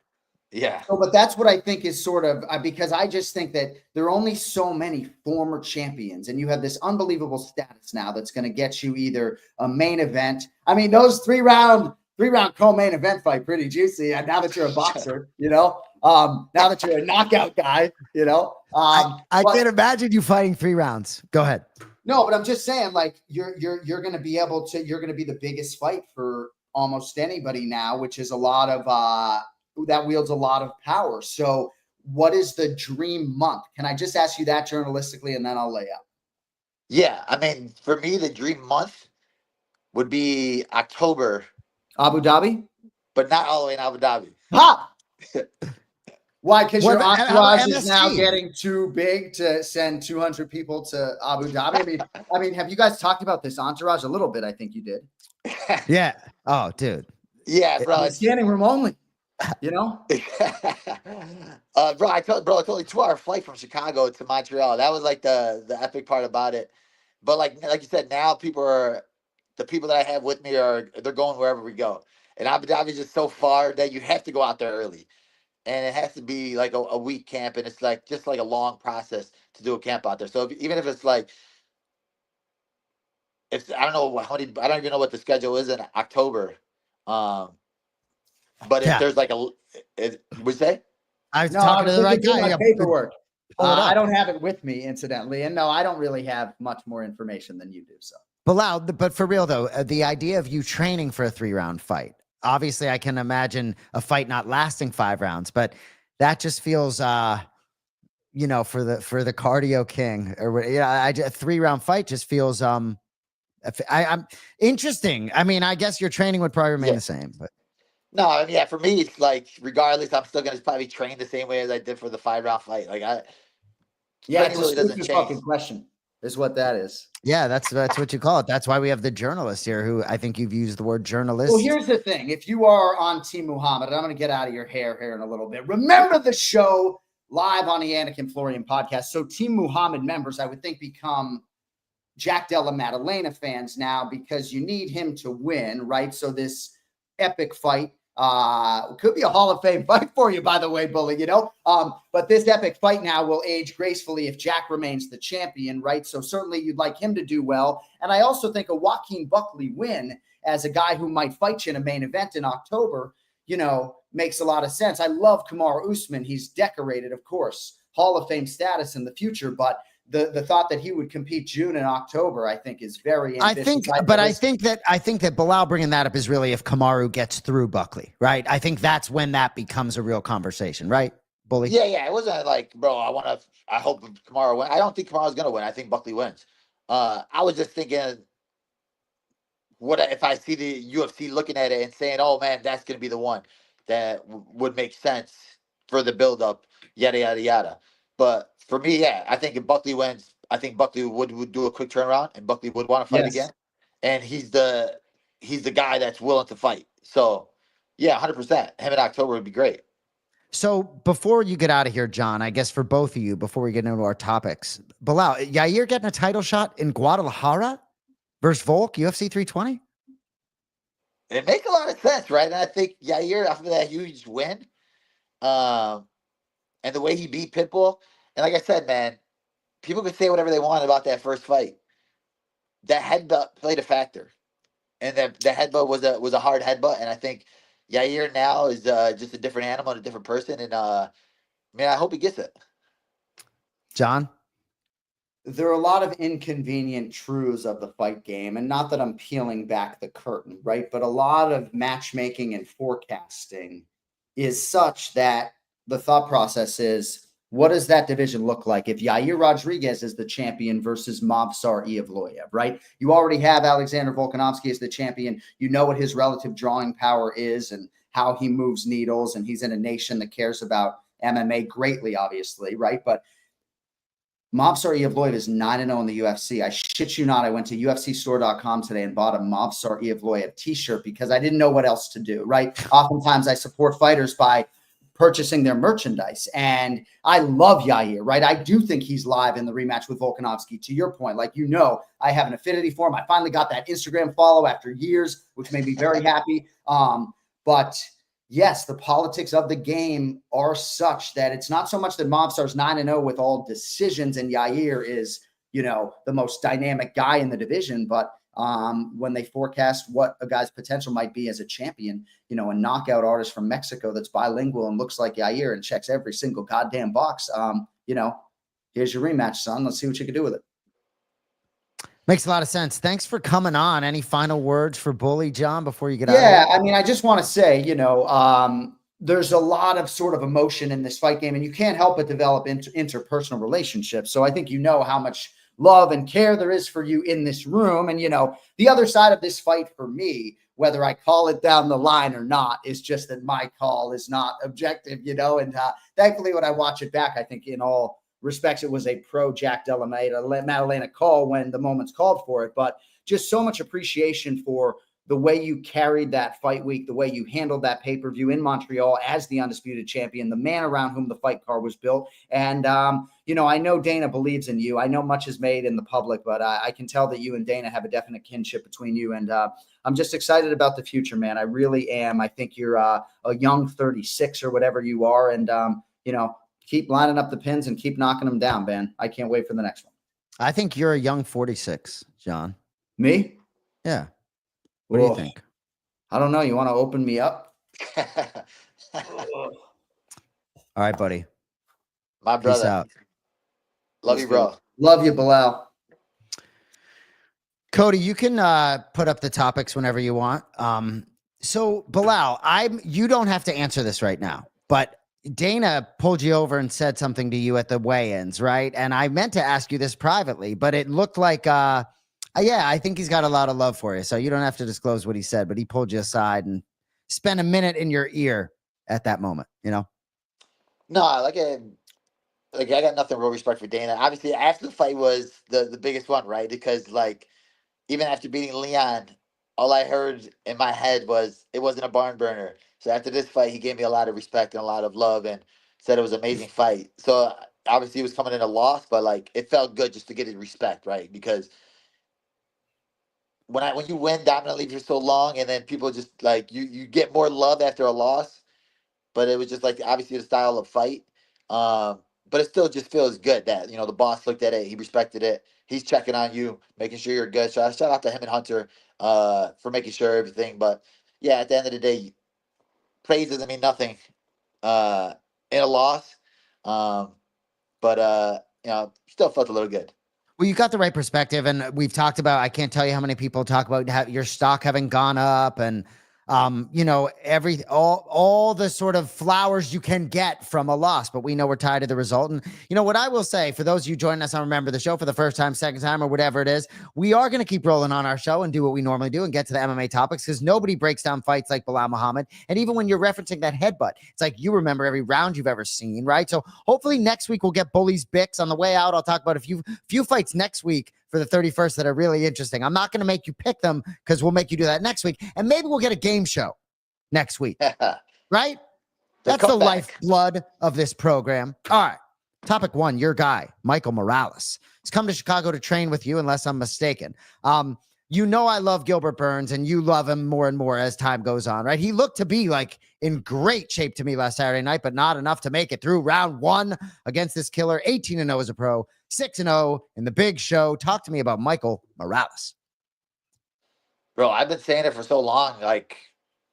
Yeah. So, but that's what I think is sort of because I just think that there are only so many former champions, and you have this unbelievable status now that's going to get you either a main event. I mean, those three round co-main event fight, pretty juicy. And now that you're a boxer, you know, now that you're a knockout guy, you know, I can't imagine you fighting 3 rounds. Go ahead. No, but I'm just saying, like, you're going to be able to, you're going to be the biggest fight for almost anybody now, which is a lot of that wields a lot of power. So what is the dream month? Can I just ask you that journalistically, and then I'll lay out? Yeah. I mean, for me, the dream month would be October. Abu Dhabi? But not all the way in Abu Dhabi. Ha! Why? Because your entourage is MSG? now getting too big to send 200 people to Abu Dhabi. I mean, have you guys talked about this entourage a little bit? I think you did. Yeah. Oh, dude. Yeah, bro. It's standing room only. You know? Bro, it's only 2-hour flight from Chicago to Montreal. That was like the epic part about it. But like you said, now the people that I have with me they're going wherever we go. And Abu Dhabi is just so far that you have to go out there early. And it has to be like a week camp, and it's like just like a long process to do a camp out there. So even if it's like, I don't know I don't even know what the schedule is in October. But if there's like we say, I was talking to the right guy. My paperwork. I I don't have it with me, incidentally, and no, I don't really have much more information than you do. So, but for real though, the idea of you training for a 3-round fight. Obviously, I can imagine a fight not lasting 5 rounds, but that just feels, you know, for the cardio king, or a 3-round fight just feels, I'm interesting. I mean, I guess your training would probably remain the same, but no, I mean, yeah, for me, it's like regardless, I'm still gonna probably train the same way as I did for the 5-round fight. Like it's really a doesn't stupid change. fucking question. Is what that is. Yeah, that's what you call it. That's why we have the journalist here, who I think you've used the word journalist. Well, here's the thing. If you are on Team Muhammad, I'm going to get out of your hair here in a little bit. Remember the show live on the Anik and Florian podcast. So Team Muhammad members, I would think, become Jack Della Maddalena fans now, because you need him to win, right? So this epic fight could be a Hall of Fame fight for you, by the way, Bully, you know, but this epic fight now will age gracefully if Jack remains the champion, right? So certainly you'd like him to do well. And I also think a Joaquin Buckley win as a guy who might fight you in a main event in October, you know, makes a lot of sense. I love Kamaru Usman. He's decorated, of course, Hall of Fame status in the future, but the thought that he would compete June and October, I think, is very ambitious. I think that Belal bringing that up is really if Kamaru gets through Buckley, right? I think that's when that becomes a real conversation, right, Bully? Yeah. It wasn't like, bro, I hope Kamaru wins. I don't think Kamaru's gonna win. I think Buckley wins. I was just thinking, what if I see the UFC looking at it and saying, "Oh man, that's gonna be the one that would make sense for the build up," yada yada yada. But for me, yeah, I think if Buckley wins, I think Buckley would do a quick turnaround, and Buckley would want to fight again. And he's the guy that's willing to fight. So yeah, 100%. Him in October would be great. So before you get out of here, John, I guess for both of you, before we get into our topics, Belal, Yair getting a title shot in Guadalajara versus Volk, UFC 320? It makes a lot of sense, right? And I think Yair, after that huge win, and the way he beat Pitbull, and like I said, man, people could say whatever they want about that first fight. That headbutt played a factor, and the headbutt was a hard headbutt. And I think Yair now is just a different animal and a different person. And man, I hope he gets it. John? there are a lot of inconvenient truths of the fight game, and not that I'm peeling back the curtain, right? But a lot of matchmaking and forecasting is such that the thought process is, what does that division look like if Yair Rodriguez is the champion versus Movsar Evloev, right? You already have Alexander Volkanovski as the champion. You know what his relative drawing power is and how he moves needles, and he's in a nation that cares about MMA greatly, obviously, right? But Movsar Evloev is 9-0 in the UFC. I shit you not. I went to UFCstore.com today and bought a Movsar Evloev t-shirt because I didn't know what else to do, right? Oftentimes I support fighters by purchasing their merchandise. And I love Yair, right? I do think he's live in the rematch with Volkanovski. To your point, like, you know, I have an affinity for him. I finally got that Instagram follow after years, which made me very happy. But yes, the politics of the game are such that it's not so much that Movsar's 9-0 with all decisions and Yair is, you know, the most dynamic guy in the division, but when they forecast what a guy's potential might be as a champion, you know, a knockout artist from Mexico that's bilingual and looks like Yair and checks every single goddamn box, you know, here's your rematch, son. Let's see what you can do with it. Makes a lot of sense. Thanks for coming on. Any final words for Bully, John, before you get out? Yeah, I mean, I just want to say, you know, there's a lot of sort of emotion in this fight game, and you can't help but develop interpersonal relationships. So I think you know how much love and care there is for you in this room. And, you know, the other side of this fight for me, whether I call it down the line or not, is just that my call is not objective, you know, and thankfully when I watch it back, I think in all respects, it was a pro Jack Della Maddalena call when the moment's called for it, but just so much appreciation for the way you carried that fight week, the way you handled that pay-per-view in Montreal as the undisputed champion, the man around whom the fight card was built. And, you know, I know Dana believes in you. I know much is made in the public, but I can tell that you and Dana have a definite kinship between you. And I'm just excited about the future, man. I really am. I think you're a young 36 or whatever you are. And, you know, keep lining up the pins and keep knocking them down, man. I can't wait for the next one. I think you're a young 46, John. Me? Yeah. What do you think? I don't know. You want to open me up? All right, buddy. My brother. Peace out. Love you, bro. Love you, Belal. Cody, you can put up the topics whenever you want. So Belal, you don't have to answer this right now, but Dana pulled you over and said something to you at the weigh-ins, right? And I meant to ask you this privately, but it looked like yeah, I think he's got a lot of love for you. So you don't have to disclose what he said, but he pulled you aside and spent a minute in your ear at that moment, you know? No, like I got nothing real respect for Dana. Obviously, after the fight was the biggest one, right? Because, like, even after beating Leon, all I heard in my head was it wasn't a barn burner. So after this fight, he gave me a lot of respect and a lot of love and said it was an amazing fight. So obviously, he was coming in a loss, but, like, it felt good just to get his respect, right? Because when you win dominantly for so long, and then people just like you get more love after a loss, but it was just like obviously the style of fight. But it still just feels good that, you know, the boss looked at it, he respected it, he's checking on you, making sure you're good. So I shout out to him and Hunter for making sure everything. But yeah, at the end of the day, praise doesn't mean nothing in a loss. But you know, still felt a little good. Well, you got the right perspective, and we've talked about, I can't tell you how many people talk about your stock having gone up and, you know, all the sort of flowers you can get from a loss, but we know we're tied to the result. And, you know, what I will say for those of you joining us on Remember the Show for the first time, second time, or whatever it is, we are going to keep rolling on our show and do what we normally do and get to the MMA topics, because nobody breaks down fights like Belal Muhammad. And even when you're referencing that headbutt, it's like you remember every round you've ever seen, right? So hopefully next week we'll get Bully's Bicks. On the way out, I'll talk about a few fights next week for the 31st that are really interesting. I'm not going to make you pick them because we'll make you do that next week. And maybe we'll get a game show next week, right? That's the lifeblood of this program. All right. Topic one, your guy, Michael Morales. He's come to Chicago to train with you, unless I'm mistaken. You know I love Gilbert Burns, and you love him more and more as time goes on, right? He looked to be like in great shape to me last Saturday night, but not enough to make it through round one against this killer. 18-0 as a pro, 6-0 in the big show. Talk to me about Michael Morales. Bro, I've been saying it for so long. Like,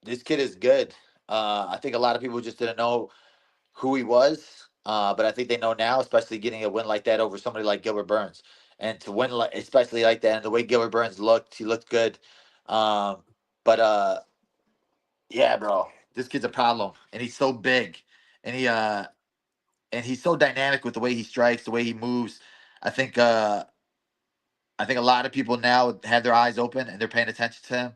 this kid is good. I think a lot of people just didn't know who he was, but I think they know now, especially getting a win like that over somebody like Gilbert Burns. and to win, especially like that, and the way Gilbert Burns looked, he looked good. But yeah, bro, this kid's a problem, and he's so big, and he's so dynamic with the way he strikes, the way he moves. I think I think a lot of people now have their eyes open and they're paying attention to him.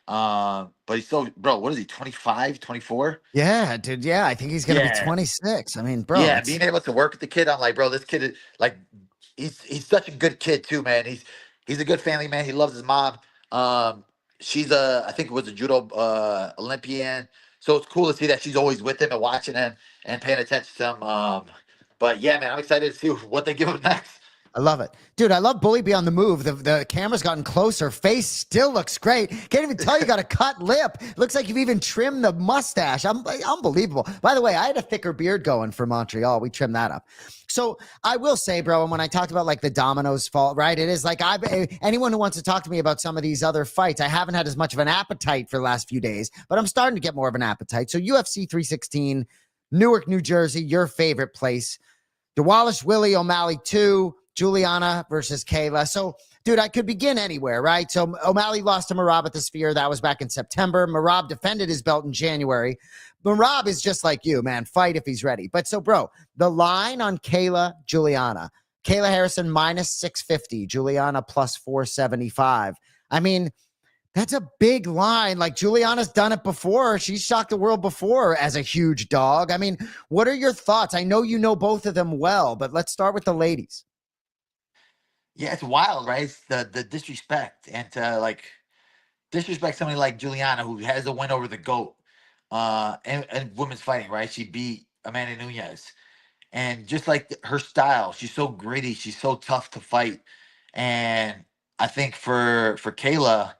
But he's so, bro, what is he, 25, 24? Yeah, dude. Yeah, I think he's gonna be Yeah. 26. I mean, bro, Yeah, that's being able to work with the kid, I'm like, bro, this kid is like, he's such a good kid too, man. He's a good family man. He loves his mom. She's I think it was a judo Olympian. So it's cool to see that she's always with him and watching him and paying attention to him. But yeah, man, I'm excited to see what they give him next. I love it. Dude, I love Bully B on the move. The camera's gotten closer. Face still looks great. Can't even tell you got a cut lip. Looks like you've even trimmed the mustache. Unbelievable. By the way, I had a thicker beard going for Montreal. We trimmed that up. So I will say, bro, and when I talked about like the dominoes fault, right? It is like anyone who wants to talk to me about some of these other fights, I haven't had as much of an appetite for the last few days, but I'm starting to get more of an appetite. So UFC 316, Newark, New Jersey, your favorite place. DeWallish, Willie, O'Malley 2, Juliana versus Kayla. So, dude, I could begin anywhere, right? So O'Malley lost to Merab at the Sphere. That was back in September. Merab defended his belt in January. Merab is just like you, man. Fight if he's ready. But so, bro, the line on Kayla, Juliana. Kayla Harrison minus 650. Juliana plus 475. I mean, that's a big line. Like, Juliana's done it before. She's shocked the world before as a huge dog. I mean, what are your thoughts? I know you know both of them well, but let's start with the ladies. Yeah, it's wild, right? It's the disrespect, and to like disrespect somebody like Juliana who has a win over the GOAT and women's fighting, right? She beat Amanda Nunes. And just like her style, she's so gritty, she's so tough to fight. And I think for Kayla,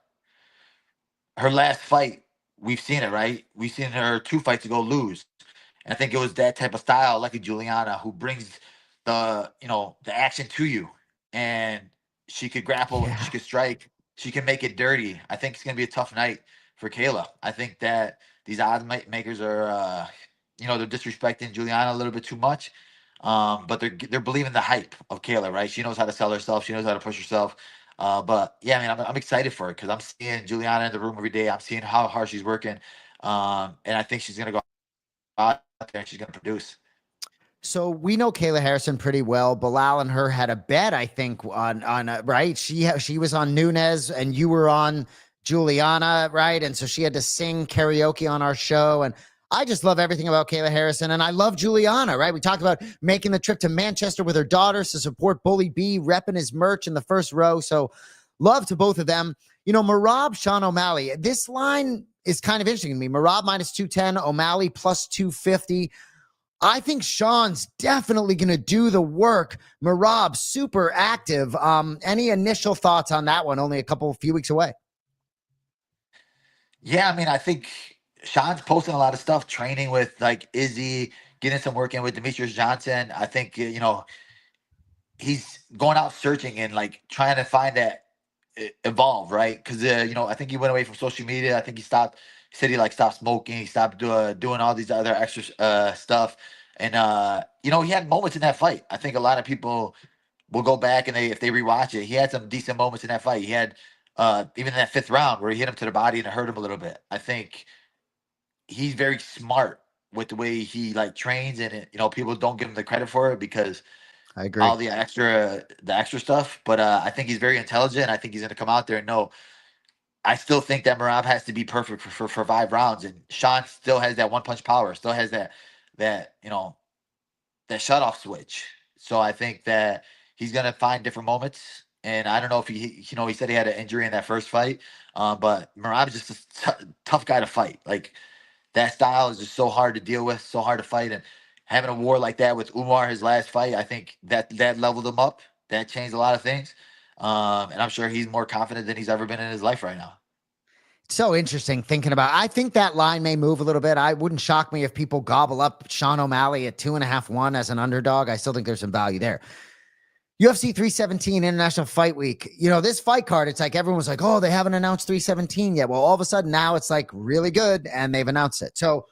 her last fight, we've seen it, right? We've seen her 2 fights ago lose. And I think it was that type of style, like a Juliana, who brings the action to you. And she could grapple, Yeah. she could strike, she can make it dirty. I think it's gonna be a tough night for Kayla. I think that these odds makers are they're disrespecting Juliana a little bit too much. But they're believing the hype of Kayla, right? She knows how to sell herself, she knows how to push herself. But yeah, man, I'm excited for it because I'm seeing Juliana in the room every day. I'm seeing how hard she's working. And I think she's gonna go out there and she's gonna produce. So we know Kayla Harrison pretty well. Belal and her had a bet, I think, on right. She was on Nunes and you were on Juliana, right? And so she had to sing karaoke on our show. And I just love everything about Kayla Harrison, and I love Juliana, right? We talked about making the trip to Manchester with her daughters to support Bully B, repping his merch in the first row. So love to both of them. You know, Merab, Sean O'Malley. This line is kind of interesting to me. Merab minus 210, O'Malley plus 250. I think Sean's definitely going to do the work. Merab, super active. Any initial thoughts on that one? Only a few weeks away. Yeah, I mean, I think Sean's posting a lot of stuff, training with like Izzy, getting some work in with Demetrius Johnson. I think, he's going out searching and like trying to find that evolve, right? Because, I think he went away from social media. I think he said he like stopped smoking. He stopped doing all these other extra stuff. And, he had moments in that fight. I think a lot of people will go back and if they rewatch it, he had some decent moments in that fight. He had even in that 5th round where he hit him to the body and it hurt him a little bit. I think he's very smart with the way he like trains, and people don't give him the credit for it because I agree. all the extra stuff. But I think he's very intelligent. I think he's going to come out there and know. I still think that Merab has to be perfect for 5 rounds, and Sean still has that one punch power, still has that shut off switch. So I think that he's going to find different moments. And I don't know if he said he had an injury in that first fight, but Merab is just a tough guy to fight. Like, that style is just so hard to deal with, so hard to fight. And having a war like that with Umar, his last fight, I think that leveled him up. That changed a lot of things. And I'm sure he's more confident than he's ever been in his life right now. So interesting thinking about. I think that line may move a little bit. I wouldn't shock me if people gobble up Sean O'Malley at 2.5-1 as an underdog. I still think there's some value there. UFC 317 International Fight Week. This fight card, it's like everyone's like, oh, they haven't announced 317 yet. Well, all of a sudden now it's like really good and they've announced it. So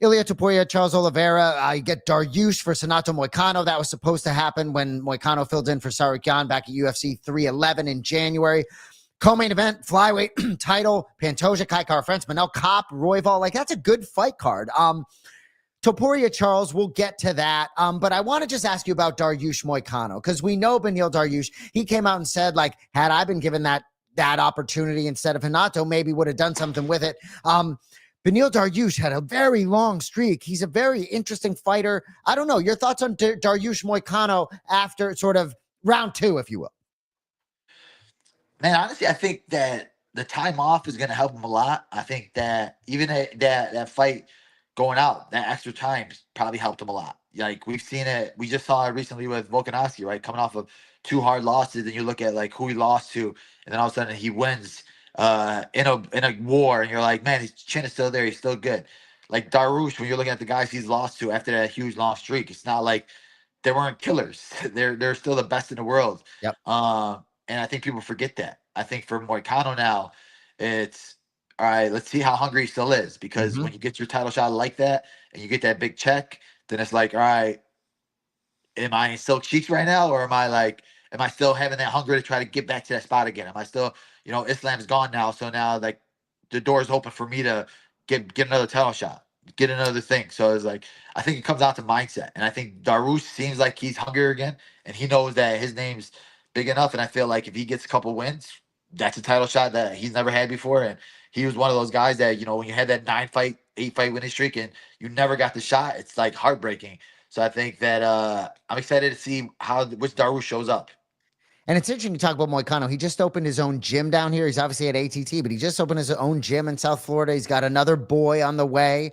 Ilya Topuria, Charles Oliveira. You get Dariush for Renato Moicano. That was supposed to happen when Moicano filled in for Sarukyan back at UFC 311 in January. Co-main event, flyweight title, Pantoja, Kai Kara-France, Manel Kopp, Royval. Like, that's a good fight card. Topuria, Charles, we'll get to that. But I want to just ask you about Dariush Moicano, because we know Beneil Dariush, he came out and said, like, had I been given that opportunity instead of Renato, maybe would have done something with it. Beneil Dariush had a very long streak. He's a very interesting fighter. I don't know. Your thoughts on Dariush Moicano after sort of round 2, if you will? Man, honestly, I think that the time off is going to help him a lot. I think that even that fight going out, that extra time probably helped him a lot. Like, we've seen it. We just saw it recently with Volkanovski, right? Coming off of 2 hard losses, and you look at like who he lost to, and then all of a sudden he wins in a war, and you're like, man, his chin is still there. He's still good. Like Dariush, when you're looking at the guys he's lost to after that huge long streak, it's not like they weren't killers. They're still the best in the world. Yep. And I think people forget that. I think for Moicano now, it's all right. Let's see how hungry he still is, because when you get your title shot like that and you get that big check, then it's like, all right, am I in silk sheets right now, or am I still having that hunger to try to get back to that spot again? Am I still, Islam's gone now, so now like the door's open for me to get another title shot, get another thing. So it's like, I think it comes down to mindset, and I think Dariush seems like he's hungry again, and he knows that his name's big enough, and I feel like if he gets a couple wins, that's a title shot that he's never had before. And he was one of those guys that, when you had that 8 fight winning streak and you never got the shot, it's like heartbreaking. So I think that I'm excited to see which Dariush shows up. And it's interesting to talk about Moicano. He just opened his own gym down here. He's obviously at ATT, but he just opened his own gym in South Florida. He's got another boy on the way,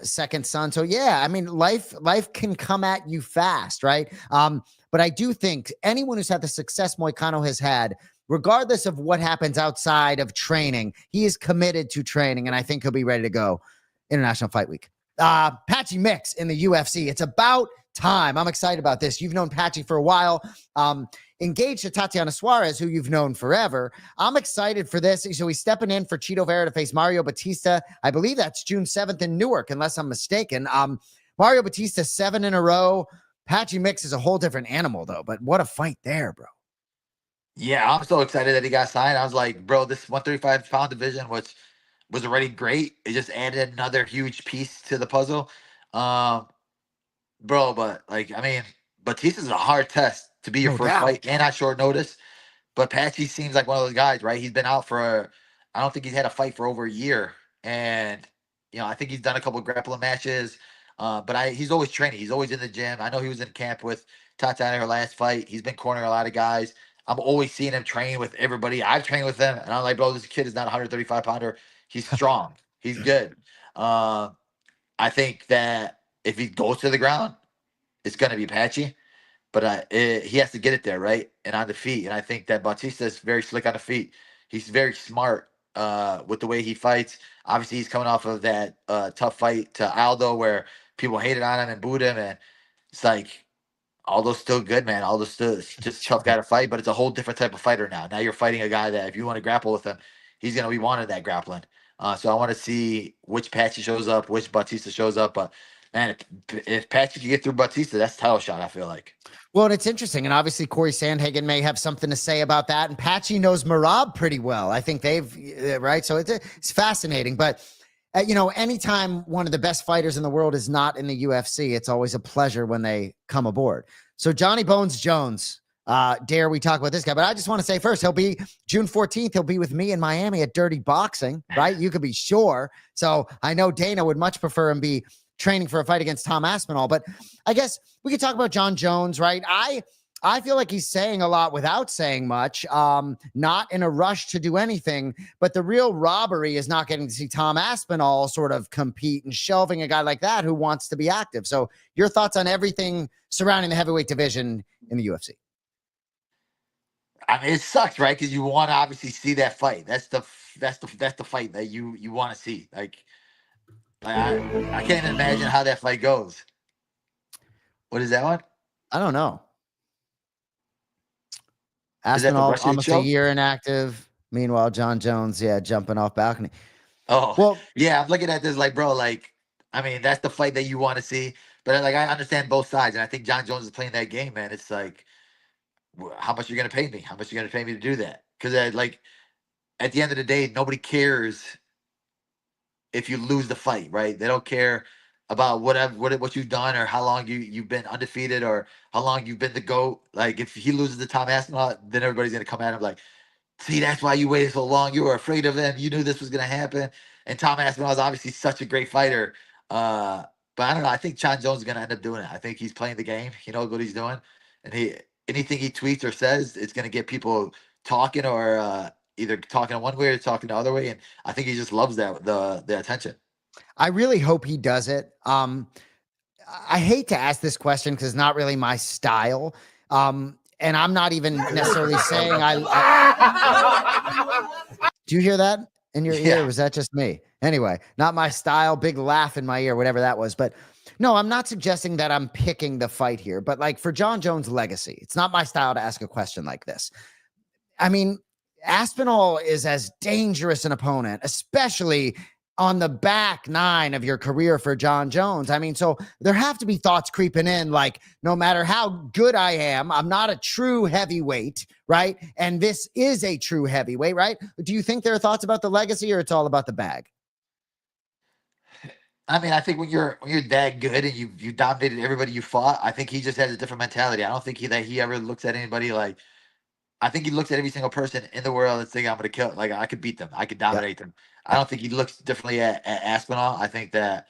second son. So yeah, I mean, life can come at you fast, right? But I do think anyone who's had the success Moicano has had, regardless of what happens outside of training, he is committed to training, and I think he'll be ready to go International Fight Week. Patchy Mix in the UFC. It's about time. I'm excited about this. You've known Patchy for a while. Engaged to Tatiana Suarez, who you've known forever. I'm excited for this. So he's stepping in for Chito Vera to face Mario Batista. I believe that's June 7th in Newark, unless I'm mistaken. Mario Batista 7 in a row. Patchy Mix is a whole different animal, though. But what a fight there, bro. Yeah, I'm so excited that he got signed. I was like, bro, this 135-pound division, which was already great, it just added another huge piece to the puzzle. Bro, but like, I mean, Batista's a hard test to be your first fight and on short notice. But Patchy seems like one of those guys, right? He's been out I don't think he's had a fight for over a year. And, I think he's done a couple of grappling matches. But he's always training. He's always in the gym. I know he was in camp with Tatiana her last fight. He's been cornering a lot of guys. I'm always seeing him train with everybody. I've trained with him, and I'm like, bro, this kid is not a 135-pounder. He's strong. He's good. I think that if he goes to the ground, it's going to be Patchy. But he has to get it there, right? And on the feet. And I think that Batista is very slick on the feet. He's very smart with the way he fights. Obviously, he's coming off of that tough fight to Aldo where people hated on him and booed him. And it's like, Aldo's still good, man. Aldo's still just tough guy to fight, but it's a whole different type of fighter now. Now you're fighting a guy that if you want to grapple with him, he's going to be wanting that grappling. So I want to see which Patchy shows up, which Batista shows up. But, man, if Patchy can get through Batista, that's a title shot, I feel like. Well, and it's interesting. And obviously, Corey Sandhagen may have something to say about that. And Patchy knows Merab pretty well. I think right? So it's fascinating. But, anytime one of the best fighters in the world is not in the UFC, it's always a pleasure when they come aboard. So Johnny Bones Jones, dare we talk about this guy? But I just want to say first, he'll be June 14th. He'll be with me in Miami at Dirty Boxing, right? You could be sure. So I know Dana would much prefer him be training for a fight against Tom Aspinall. But I guess we could talk about Jon Jones, right? I feel like he's saying a lot without saying much, not in a rush to do anything. But the real robbery is not getting to see Tom Aspinall sort of compete and shelving a guy like that who wants to be active. So your thoughts on everything surrounding the heavyweight division in the UFC? I mean, it sucks, right? Because you want to obviously see that fight. That's the fight that you want to see. Like I can't even imagine how that fight goes. What is that one? I don't know. Aspinall almost a year inactive. Meanwhile, Jon Jones, jumping off balcony. Oh, well, yeah. I'm looking at this like, bro, like I mean, that's the fight that you want to see. But like, I understand both sides, and I think Jon Jones is playing that game, man. It's like, how much are you gonna pay me? How much are you gonna pay me to do that? Because like, at the end of the day, nobody cares if you lose the fight, right? They don't care about what you've done or how long you've been undefeated or how long you've been the GOAT. Like, if he loses to Tom Aspinall, then everybody's gonna come at him like, see, that's why you waited so long. You were afraid of him. You knew this was going to happen. And Tom Aspinall is obviously such a great fighter. But I don't know. I think Jon Jones is going to end up doing it. I think he's playing the game. He knows what he's doing. And anything he tweets or says, it's going to get people talking or either talking one way or talking the other way. And I think he just loves the attention. I really hope he does it. I hate to ask this question because it's not really my style. And I'm not even necessarily saying do you hear that in your ear? Yeah. Or was that just me? Anyway, not my style, big laugh in my ear, whatever that was. But no, I'm not suggesting that I'm picking the fight here, but like for Jon Jones' legacy, it's not my style to ask a question like this. I mean, Aspinall is as dangerous an opponent, especially on the back nine of your career for Jon Jones. I mean, so there have to be thoughts creeping in, like, no matter how good I am, I'm not a true heavyweight, right? And this is a true heavyweight, right? Do you think there are thoughts about the legacy, or it's all about the bag? I mean, I think when you're that good and you dominated everybody you fought, I think he just has a different mentality. I don't think he ever looks at anybody like. I think he looks at every single person in the world and thinking, I'm going to kill. Like, I could beat them. I could dominate them. I don't think he looks differently at Aspinall. I think that,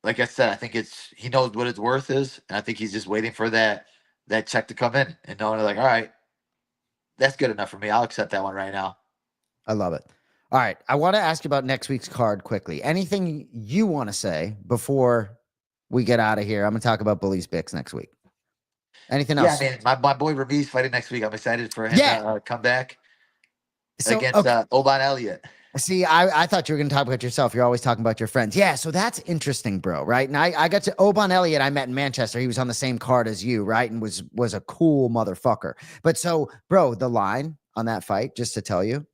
like I said, I think he knows what his worth is. And I think he's just waiting for that check to come in and knowing like, all right, that's good enough for me. I'll accept that one right now. I love it. All right. I want to ask you about next week's card quickly. Anything you want to say before we get out of here? I'm going to talk about Bully's Bicks next week. Anything else? Yeah, man. My boy Ramirez fighting next week. I'm excited for him to come back against Oban Elliott. See, I thought you were going to talk about yourself. You're always talking about your friends. Yeah, so that's interesting, bro, right? And I got to Oban Elliott I met in Manchester. He was on the same card as you, right? And was a cool motherfucker. But so, bro, the line on that fight, just to tell you,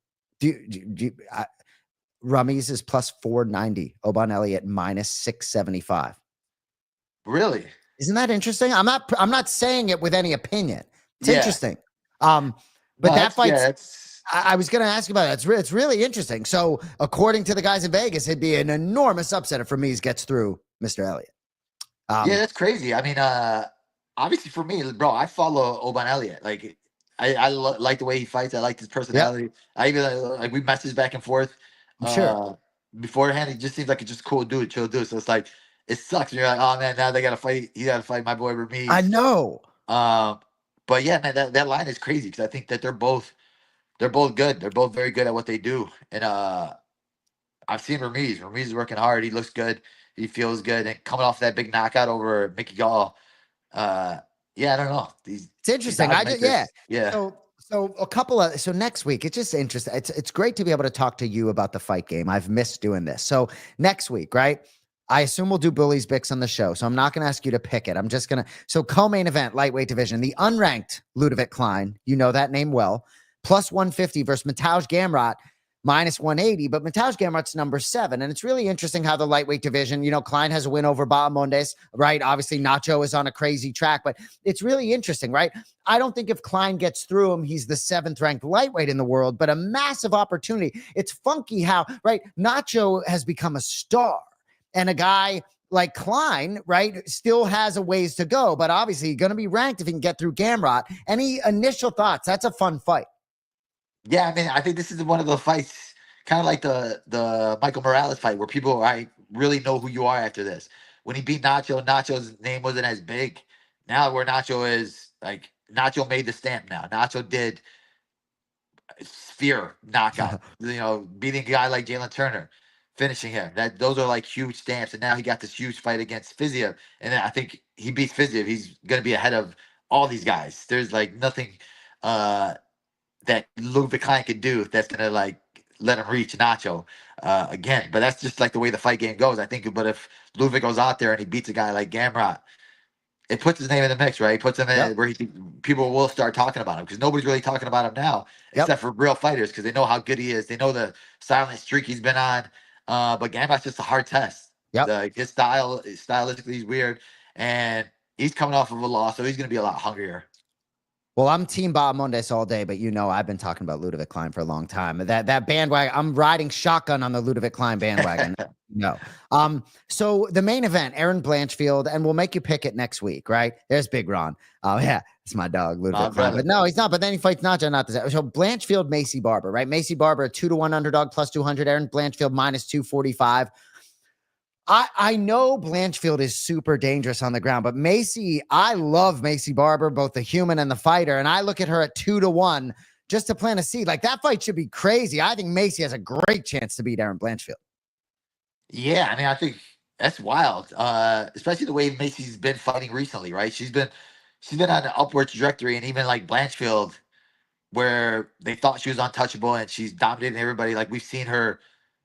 Ramirez is plus 490. Oban Elliott minus 675. Really? Isn't that interesting? I'm not saying it with any opinion. It's interesting. But that fight, I was going to ask you about it. It's really interesting. So according to the guys in Vegas, it'd be an enormous upset if Ramirez gets through Mr. Elliott. Yeah, that's crazy. I mean, obviously for me, bro, I follow Oban Elliott. Like, I like the way he fights. I like his personality. Yep. I even we message back and forth. Sure. Beforehand, he just seems like a just cool dude, chill dude. So it's like, it sucks. You're like, oh man, now they got to fight. He got to fight my boy Ramirez. I know. But yeah, man, that line is crazy because I think that they're both good. They're both very good at what they do. And I've seen Ramirez. Ramirez is working hard. He looks good. He feels good. And coming off that big knockout over Mickey Gall, yeah, I don't know. It's interesting. Yeah. So next week, it's just interesting. It's great to be able to talk to you about the fight game. I've missed doing this. So next week, right? I assume we'll do Bully's Bicks on the show. So I'm not going to ask you to pick it. I'm just going to. So co-main event, lightweight division, the unranked Ludovic Klein. You know that name well. Plus 150 versus Mateusz Gamrot, minus 180. But Mateusz Gamrot's number 7. And it's really interesting how the lightweight division, Klein has a win over Bahamondes, right? Obviously, Nacho is on a crazy track. But it's really interesting, right? I don't think if Klein gets through him, he's the 7th ranked lightweight in the world, but a massive opportunity. It's funky how, right? Nacho has become a star. And a guy like Klein, right, still has a ways to go, but obviously going to be ranked if he can get through Gamrot. Any initial thoughts? That's a fun fight. Yeah, I mean, I think this is one of the fights, kind of like the Michael Morales fight, where people really know who you are after this. When he beat Nacho, Nacho's name wasn't as big. Now where Nacho is, like, Nacho made the stamp now. Nacho did sphere knockout, beating a guy like Jalen Turner. Finishing him. Those are like huge stamps. And now he got this huge fight against Fiziev. And then I think he beats Fiziev. He's going to be ahead of all these guys. There's like nothing that Ludovic Klein could do that's going to like let him reach Nacho again. But that's just like the way the fight game goes, I think. But if Ludovic goes out there and he beats a guy like Gamrot, it puts his name in the mix, right? He puts him in where people will start talking about him because nobody's really talking about him now except for real fighters because they know how good he is. They know the silent streak he's been on. But Gamrot's just a hard test. Yep. His stylistically he's weird, and he's coming off of a loss, so he's going to be a lot hungrier. Well, I'm Team Bob Mondes all day, but I've been talking about Ludovic Klein for a long time. That bandwagon, I'm riding shotgun on the Ludovic Klein bandwagon. No. So the main event, Aaron Blanchfield, and we'll make you pick it next week, right? There's Big Ron. Oh yeah, it's my dog, Ludovic Klein. But no, he's not. But then he fights Nacho, not the. So Blanchfield, Macy Barber, right? Macy Barber, a 2-1 underdog plus 200. Aaron Blanchfield minus 245. I know Blanchfield is super dangerous on the ground, but Macy, I love Macy Barber, both the human and the fighter, and I look at her at 2-1 just to plant a seed. Like, that fight should be crazy. I think Macy has a great chance to beat Aaron Blanchfield. Yeah, I mean, I think that's wild, especially the way Macy's been fighting recently, right? She's been on an upward trajectory, and even like Blanchfield, where they thought she was untouchable and she's dominating everybody. Like, we've seen her,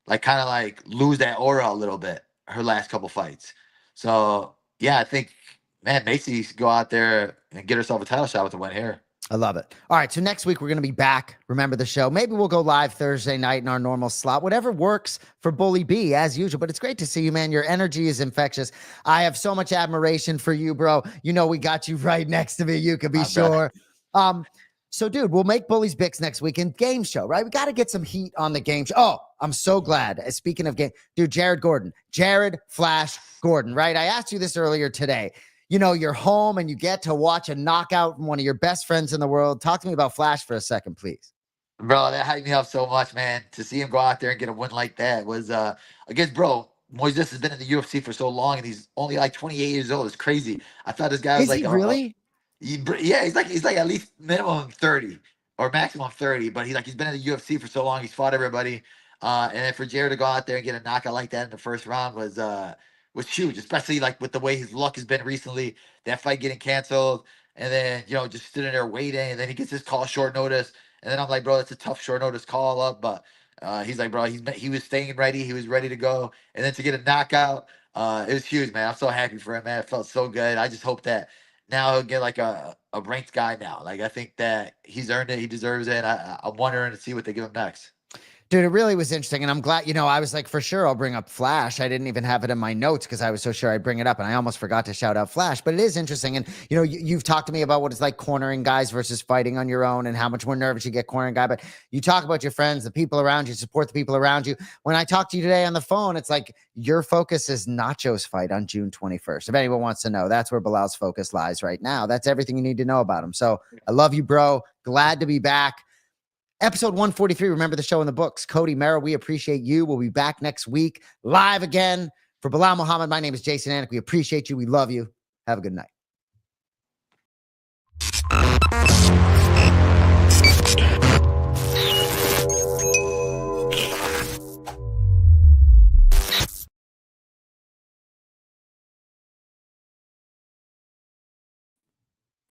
like, kind of like lose that aura a little bit her last couple fights. So yeah, I think, man, Macy go out there and get herself a title shot with a win here. I love it. All right, so next week we're going to be back. Remember the show. Maybe we'll go live Thursday night in our normal slot, whatever works for Bully B as usual. But it's great to see you, man. Your energy is infectious. I have so much admiration for you, bro. We got you right next to me. You can be sure. So, dude, we'll make Bully's Bicks next week in game show, right? We got to get some heat on the game show. Oh, I'm so glad. Speaking of game, dude, Jared Flash Gordon, right? I asked you this earlier today. You're home and you get to watch a knockout from one of your best friends in the world. Talk to me about Flash for a second, please. Bro, that hyped me up so much, man. To see him go out there and get a win like that was, against, bro, Moises has been in the UFC for so long and he's only like 28 years old. It's crazy. I thought this guy was like, really? Yeah, he's like at least minimum 30 or maximum 30, but he's been in the UFC for so long. He's fought everybody. And then for Jared to go out there and get a knockout like that in the first round was huge, especially like with the way his luck has been recently, that fight getting canceled, and then, just sitting there waiting, and then he gets his call short notice. And then I'm like, bro, that's a tough short notice call up, but he's like, bro, he was staying ready. He was ready to go. And then to get a knockout, it was huge, man. I'm so happy for him, man. It felt so good. I just hope that now he'll get like a ranked guy now. Like, I think that he's earned it. He deserves it. I'm wondering to see what they give him next. Dude, it really was interesting. And I'm glad, I was like, for sure, I'll bring up Flash. I didn't even have it in my notes because I was so sure I'd bring it up. And I almost forgot to shout out Flash. But it is interesting. And, you've talked to me about what it's like cornering guys versus fighting on your own and how much more nervous you get cornering a guy. But you talk about your friends, the people around you, support the people around you. When I talk to you today on the phone, it's like your focus is Nacho's fight on June 21st. If anyone wants to know, that's where Belal's focus lies right now. That's everything you need to know about him. So I love you, bro. Glad to be back. Episode 143, remember the show in the books. Cody Merrow, we appreciate you. We'll be back next week, live again. For Belal Muhammad, my name is Jason Anik. We appreciate you. We love you. Have a good night.